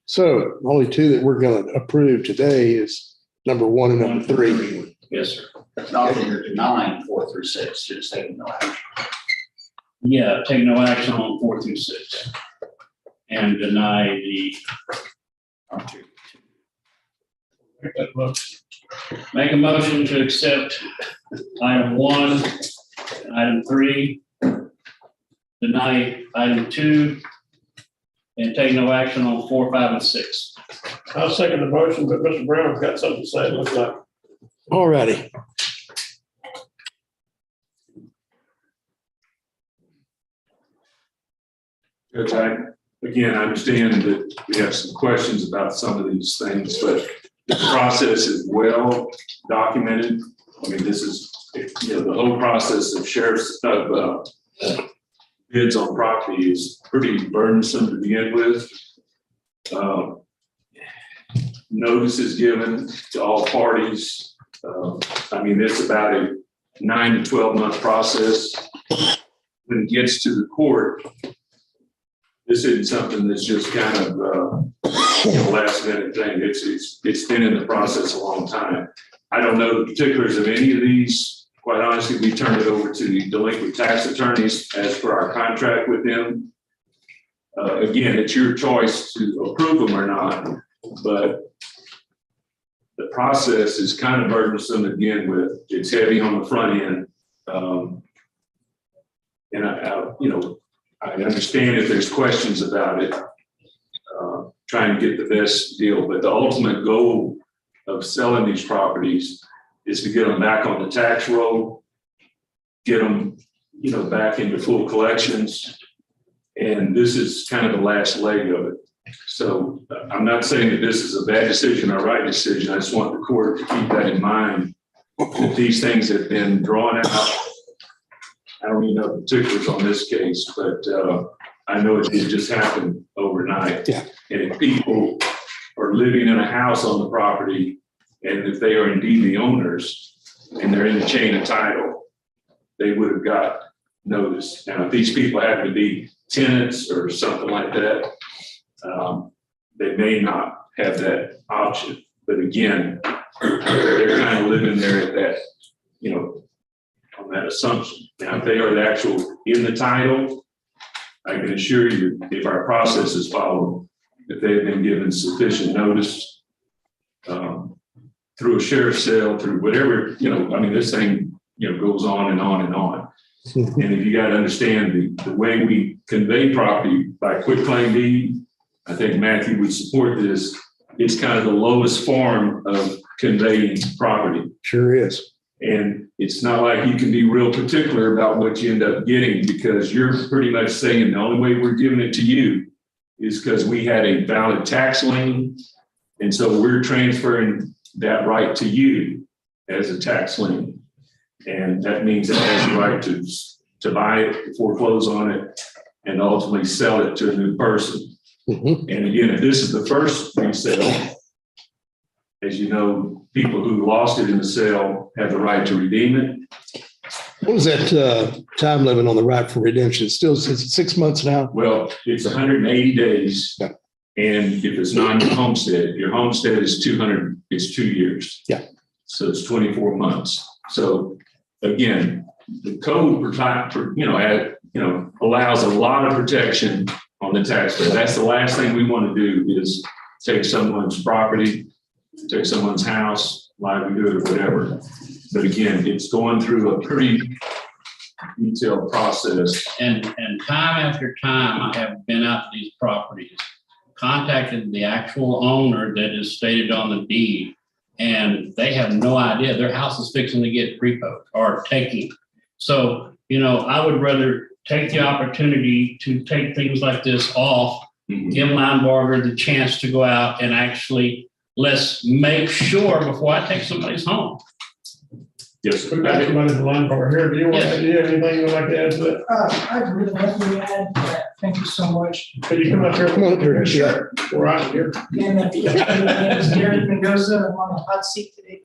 So only 2 that we're going to approve today is number 1 and number 3. Yes, sir. Nothing you're denying 4 through 6, just taking no action. Yeah, take no action on 4 through 6 and deny the. Make a motion to accept item 1, item 3, deny item 2, and take no action on 4, 5, and 6. I'll second the motion, but Mr. Brown's got something to say, it looks like. All righty. Judge, I understand that we have some questions about some of these things, but the process is well documented. I mean, this is, the whole process of bids on property is pretty burdensome to begin with. Notice is given to all parties. I mean, it's about a 9 to 12 month process. When it gets to the court, this isn't something that's just kind of last minute thing. It's been in the process a long time. I don't know the particulars of any of these. Quite honestly, we turned it over to the delinquent tax attorneys as per our contract with them. Again, it's your choice to approve them or not, but the process is kind of burdensome to begin with. It's heavy on the front end. And I understand if there's questions about it, trying to get the best deal, but the ultimate goal of selling these properties is to get them back on the tax roll, get them, back into full collections. And this is kind of the last leg of it. So I'm not saying that this is a bad decision or right decision. I just want the court to keep that in mind, that these things have been drawn out. I don't even know the particulars on this case, but I know it did just happen overnight. Yeah. And if people are living in a house on the property, and if they are indeed the owners and they're in the chain of title, they would have got notice. Now, if these people happen to be tenants or something like that, they may not have that option. But again, they're kind of living there at that, on that assumption. Now, if they are the actual in the title, I can assure you, if our process is followed, if they've been given sufficient notice through a sheriff's sale, through whatever, this thing, goes on and on and on. And if you got to understand the way we convey property by quitclaim deed, I think Matthew would support this. It's kind of the lowest form of conveying property. Sure is. And it's not like you can be real particular about what you end up getting, because you're pretty much saying the only way we're giving it to you is because we had a valid tax lien. And so we're transferring that right to you as a tax lien. And that means it has the right to buy it, foreclose on it, and ultimately sell it to a new person. And again, if this is the first resale, as you know, people who lost it in the sale have the right to redeem it. What was that time limit on the right for redemption? Still, is it 6 months now? Well, it's 180 days. Yeah. And if it's not your homestead, your homestead is 2 years. Yeah. So it's 24 months. So again, the code allows a lot of protection on the taxpayer. That's the last thing we want to do is take someone's property, take someone's house, livelihood, or whatever. But again, it's going through a pretty detailed process. And time after time, I have been out to these properties, contacted the actual owner that is stated on the deed, and they have no idea their house is fixing to get repoed or taken. So, I would rather take the opportunity to take things like this off, give Linebarger the chance to go out and actually, let's make sure before I take somebody's home. Yes. We've got somebody in the line bar here. Do you have anything you'd like to add to that? I really like to add that. Thank you so much. Could you come up here? Come on up here. Sure. We're out here. And my name is Gary Mendoza. I'm on the hot seat today.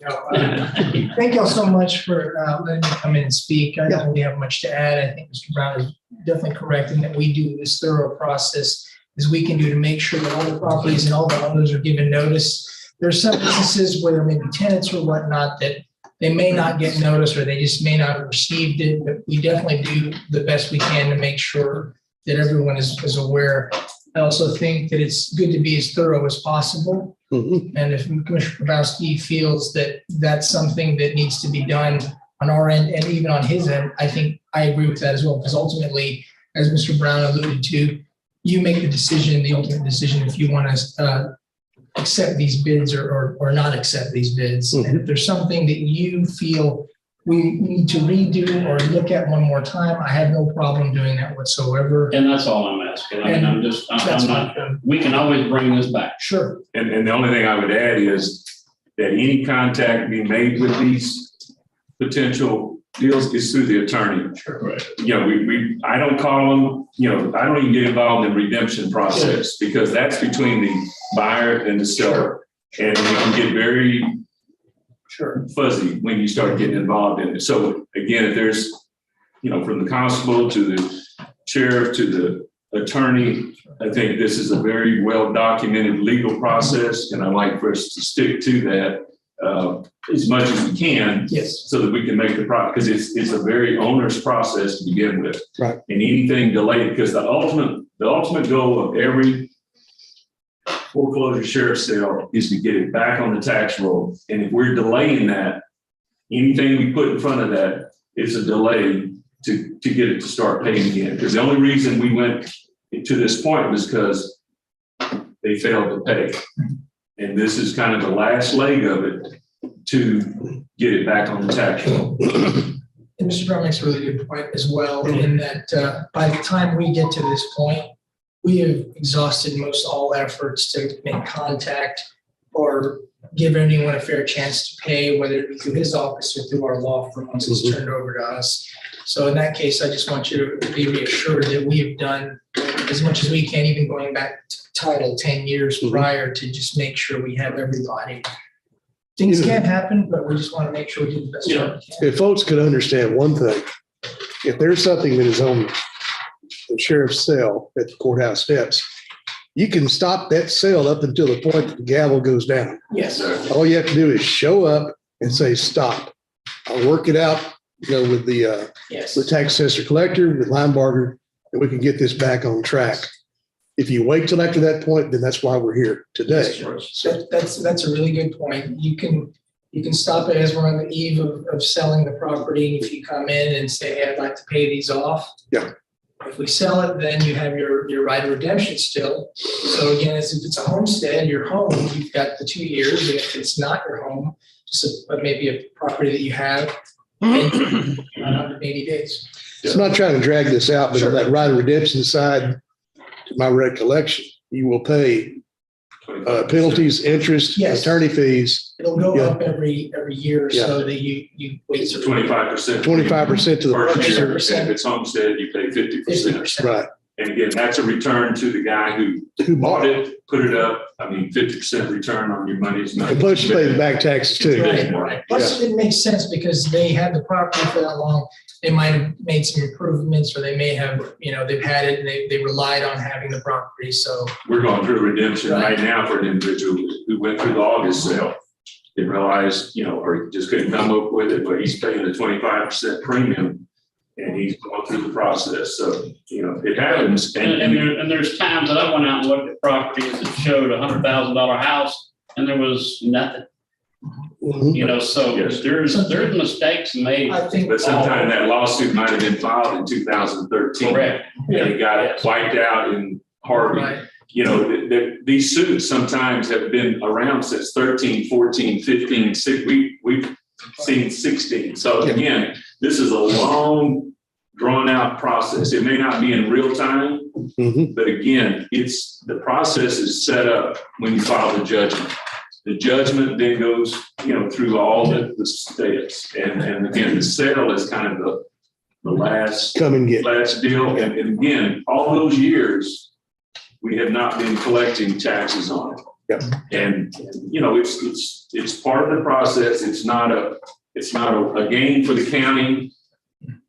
Thank y'all so much for letting me come in and speak. I don't really have much to add. I think Mr. Brown is definitely correct in that we do this thorough process as we can do to make sure that all the properties and all the owners are given notice. There are some instances where there may be tenants or whatnot that they may not get notice or they just may not have received it, but we definitely do the best we can to make sure that everyone is aware. I also think that it's good to be as thorough as possible. And if Commissioner Grabowski feels that that's something that needs to be done on our end and even on his end, I think I agree with that as well, because ultimately, as Mr. Brown alluded to, you make the decision, the ultimate decision, if you want to accept these bids or not accept these bids. And if there's something that you feel we need to redo or look at one more time, I have no problem doing that whatsoever. And that's all I'm asking. I mean, I'm not, we can always bring this back. Sure. And the only thing I would add is that any contact being made with these potential deals is through the attorney. Sure. I don't call them, I don't even get involved in redemption process because that's between the buyer and the seller. And it can get very fuzzy when you start getting involved in it. So again, if there's, from the constable to the sheriff to the attorney, I think this is a very well documented legal process. And I'd like for us to stick to that as much as we can, so that we can make the product, because it's a very onerous process to begin with. Right. And anything delayed, because the ultimate goal of every foreclosure sheriff sale is to get it back on the tax roll. And if we're delaying that, anything we put in front of that is a delay to get it to start paying again. Because the only reason we went to this point was because they failed to pay. And this is kind of the last leg of it to get it back on the tax roll. And Mr. Brown makes a really good point as well, in that by the time we get to this point, we have exhausted most all efforts to make contact or give anyone a fair chance to pay, whether it be through his office or through our law firm once it's turned over to us. So in that case, I just want you to be reassured that we have done as much as we can, even going back to title 10 years prior, to just make sure we have everybody. Things can happen, but we just want to make sure we do the best job we can. If folks could understand one thing, if there's something that is on the sheriff's cell at the courthouse steps, you can stop that sale up until the point that the gavel goes down. Yes. All you have to do is show up and say, stop. I'll work it out, with the Yes. tax assessor collector, with Linebarger, and we can get this back on track. If you wait till after that point, then that's why we're here today. That's a really good point. You can stop it as we're on the eve of selling the property. If you come in and say, hey, I'd like to pay these off. Yeah. If we sell it, then you have your right of redemption still. So again, as if it's a homestead, your home, you've got the 2 years. And if it's not your home, just maybe a property that you have, 180 days. So I'm not trying to drag this out, but on that right of redemption side, to my recollection, you will pay penalties, interest, Yes. attorney fees. It'll go Yeah. up every year or so that you wait. It's a 25%. 25% to the First year, purchaser. and if it's homestead, you pay 50%. 50%. Right. And again, that's a return to the guy who bought it, put it up. 50% return on your money is not. And plus you pay the back taxes too. Right. Plus, it makes sense because they had the property for that long. They might have made some improvements, or they may have, they've had it and they relied on having the property. So We're going through a redemption right now for an individual who went through the August sale. They realized, or just couldn't come up with it, but he's paying the 25% premium and he's going through the process. So, it happens. And there's times that I went out and looked at properties that showed $100,000 house and there was nothing. So Yes. there's mistakes made. I think. But sometime that lawsuit might have been filed in 2013. Correct. And it got wiped out in Harvey. Right. These suits sometimes have been around since 13, 14, 15, 16. We've seen 16. So again, this is a long, drawn out process. It may not be in real time, but again, the process is set up when you file the judgment. The judgment then goes, through all the steps. And again, the sale is kind of the last deal. And again, all those years, we have not been collecting taxes on it. Yep. And it's part of the process. It's not a gain for the county.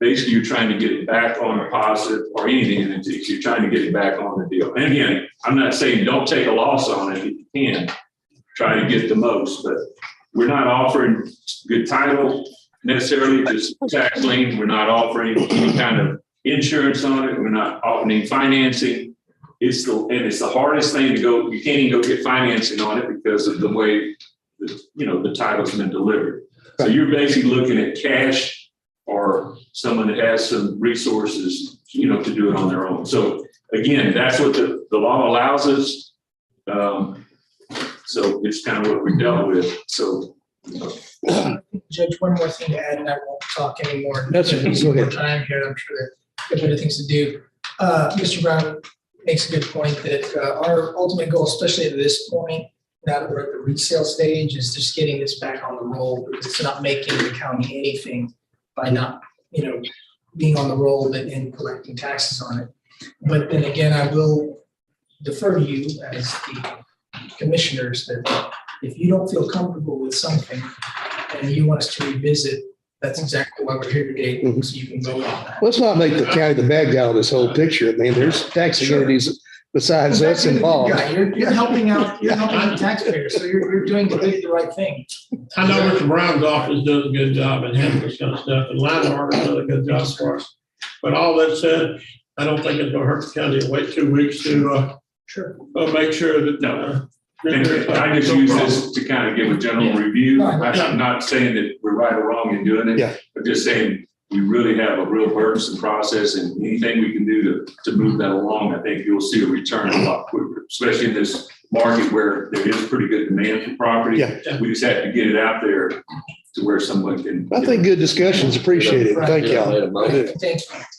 Basically, you're trying to get it back on deposit or anything. You're trying to get it back on the deal. And again, I'm not saying don't take a loss on it if you can. Try to get the most, but we're not offering good title necessarily, just tax lien. We're not offering any kind of insurance on it. We're not offering financing. It's the hardest thing to go. You can't even go get financing on it because of the way the title's been delivered. So you're basically looking at cash or someone that has some resources, to do it on their own. So again, that's what the law allows us. So it's kind of what we dealt with. So, Judge, one more thing to add, and I won't talk anymore. That's okay. Go ahead. Time here. I'm sure there are better things to do. Mr. Brown makes a good point that our ultimate goal, especially at this point, now that we're at the resale stage, is just getting this back on the roll, because it's not making the county anything by not, being on the roll and collecting taxes on it. But then again, I will defer to you as the commissioners that if you don't feel comfortable with something and you want us to revisit, that's exactly why we're here today, so you can vote on that. Let's not make the county the bad guy on this whole picture. I mean, there's taxing entities besides us involved. Yeah, you're helping out, you're helping the taxpayers, so you're doing the right thing. I know Mr. Brown's office does a good job in handling this kind of stuff, and Linebarger does a good job for us. But all that said, I don't think it's gonna hurt the county to wait 2 weeks to make sure that. And I just use this to kind of give a general review. I'm not saying that we're right or wrong in doing it, but just saying we really have a real burdensome process, and anything we can do to move that along, I think you'll see a return a lot quicker, especially in this market where there is pretty good demand for property. We just have to get it out there to where someone can. I think good discussions. Appreciate it. Thank y'all.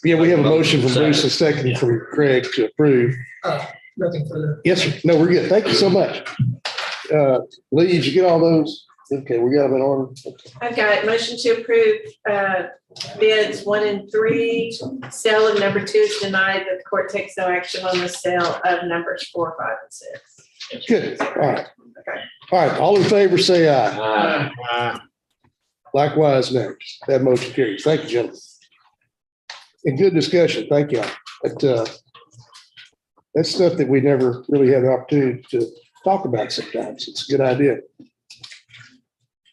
Yeah, we have a motion from Bruce, a second from Craig to approve. Nothing further. Yes, sir. No, we're good. Thank you so much. Lee, did you get all those? Okay, we got them in order. I've got motion to approve bids 1 and 3. Sale of number 2 is denied, but the court takes no action on the sale of numbers 4, 5, and 6. Good. All right. Okay. All right. All in favor, say aye. Aye. Likewise, next. That motion carries. Thank you, gentlemen. And good discussion. Thank you. That's stuff that we never really had an opportunity to talk about sometimes. It's a good idea.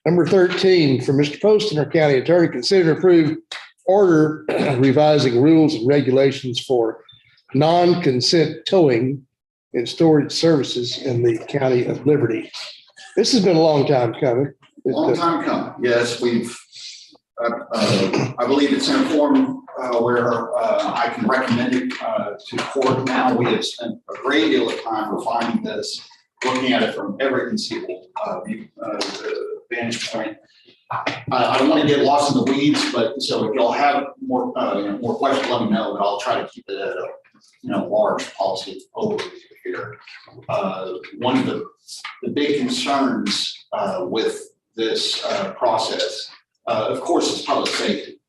Number 13, from Mr. Poston, our county attorney, consider and approve order revising rules and regulations for non-consent towing and storage services in the county of Liberty. This has been a long time coming. Long time coming. Yes, I believe it's in a form where I can recommend it to court now. We have spent a great deal of time refining this, looking at it from every conceivable vantage point. I don't want to get lost in the weeds, but so if y'all have more questions, let me know, but I'll try to keep it at a large policy overview here. One of the big concerns with this process, of course, is public safety.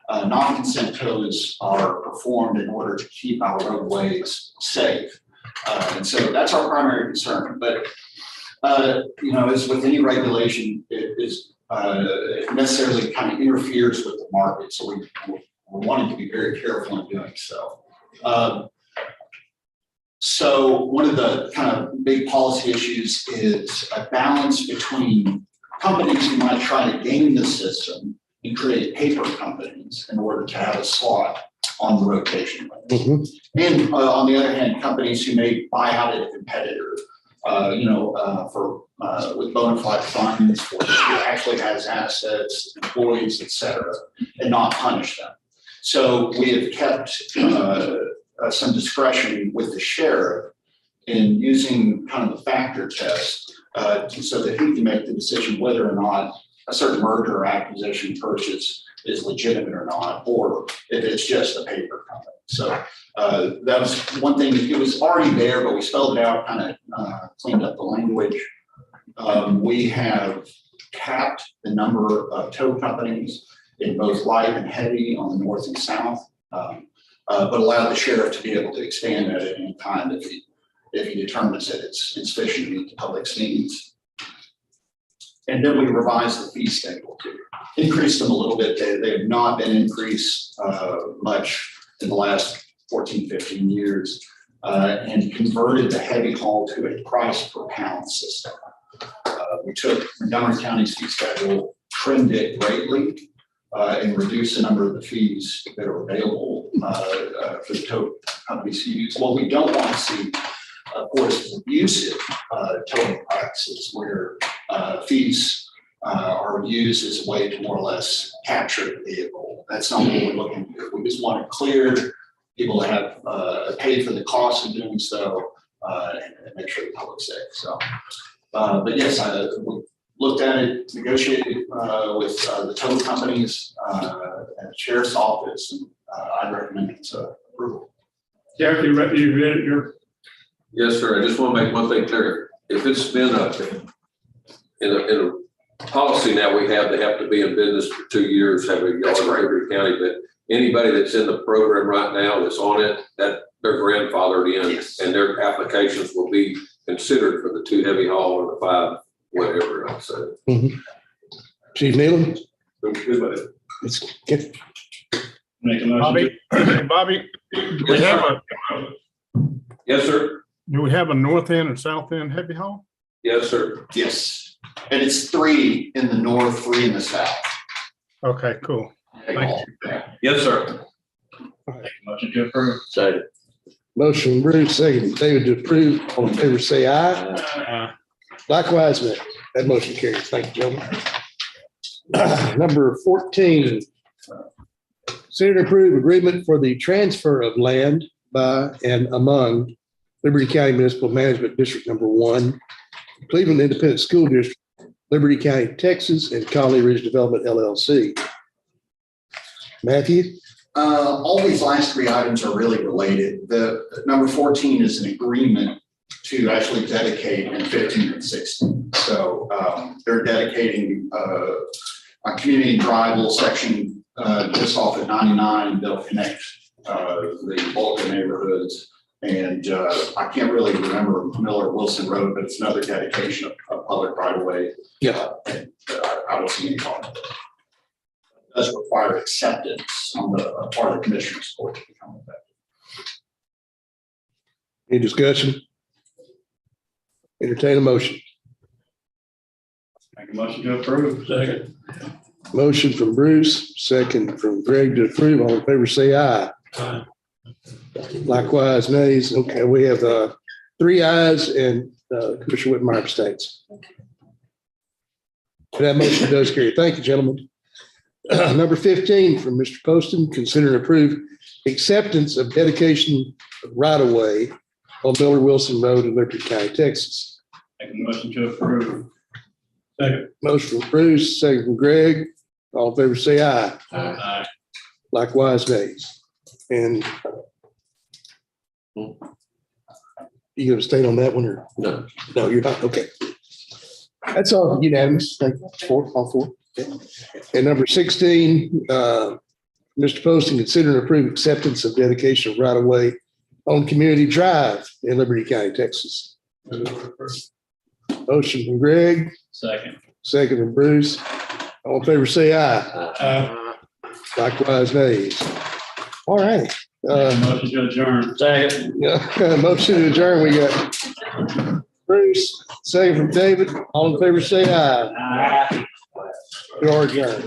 Non-consent tows are performed in order to keep our roadways safe. And so that's our primary concern. But, as with any regulation, it necessarily kind of interferes with the market. So we're wanting to be very careful in doing so. So one of the kind of big policy issues is a balance between companies who might try to game the system and create paper companies in order to have a slot on the rotation list. Mm-hmm. And on the other hand, companies who may buy out a competitor, with bona fide funds, for who actually has assets, employees, et cetera, and not punish them. So we have kept some discretion with the sheriff in using kind of the factor test so that he can make the decision whether or not a certain merger or acquisition purchase is legitimate or not, or if it's just a paper company. So that was one thing. It was already there, but we spelled it out, kind of cleaned up the language. We have capped the number of tow companies in both light and heavy on the north and south, but allowed the sheriff to be able to expand that at any time if he determines that it's sufficient to meet the public's needs. And then we revised the fee schedule to increase them a little bit. They have not been increased much in the last 14, 15 years, and converted the heavy haul to a price per pound system. We took Montgomery County's fee schedule, trimmed it greatly, and reduced the number of the fees that are available for the tow companies to use. What we don't want to see, of course, is abusive towing practices where fees are used as a way to more or less capture the vehicle. That's not what we're looking for. We just want it cleared, people to have paid for the cost of doing so, and make sure the public's safe. So, but yes, we looked at it, negotiated with the tow companies at the sheriff's office, and I recommend its approval. Derek, you read it? Yes, sir. I just want to make one thing clear. If it's been in a policy now we have, they have to be in business for 2 years, have a yard in every county, but anybody that's in the program right now that's on it, that they're grandfathered in, yes, and their applications will be considered for the 2 heavy haul or the 5, whatever I said. Mm-hmm. Chief Nealon? Let's get. Make a motion. Bobby, do we have yes, sir. Do we have a north end and south end heavy haul? Yes, sir. Yes. And it's 3 in the north, 3 in the south. Okay, cool. Thank you. Yes, sir. Motion to approve. Second. Motion Bruce, second David to approve. All in favor, say aye. Likewise, Nick. That motion carries. Thank you, gentlemen. Number 14. Consider to approve agreement for the transfer of land by and among Liberty County Municipal Management District Number 1, Cleveland Independent School District, Liberty County, Texas, and Colony Ridge Development, LLC. Matthew? All these last 3 items are really related. The number 14 is an agreement to actually dedicate in 15 and 16. So they're dedicating a community drive, little section just off at 99. They'll connect the bulk of neighborhoods. And I can't really remember Miller Wilson Road, but it's another dedication of public right of way. Yeah. And I don't see any problem. It does require acceptance on the part of the commissioner's court to become effective. Any discussion? Entertain a motion. Make a motion to approve. Second. Motion from Bruce, second from Greg to approve. All in favor, say aye. Aye. Likewise, nays. Okay, we have 3 ayes and Commissioner Whitmire abstains. That motion does carry. Thank you, gentlemen. Number 15 from Mr. Poston, consider and approve acceptance of dedication of right-of-way on Miller Wilson Road in Liberty County, Texas. Make a motion to approve. Second. Motion from Bruce, second from Greg. All in favor, say aye. Aye. Likewise, nays. And you gonna abstain on that one or? No. No, you're not. Okay. That's all unanimous. Thank you. All four. Okay. And number 16, Mr. Poston, consider and approve acceptance of dedication of right of way on Community Drive in Liberty County, Texas. Motion from Greg, Second. second from Bruce. All in favor, say aye. Aye. Likewise, nays. All right. Motion to adjourn. Second. Yeah, motion to adjourn. We got Bruce, second from David. All in favor, say aye. Aye. We are adjourned.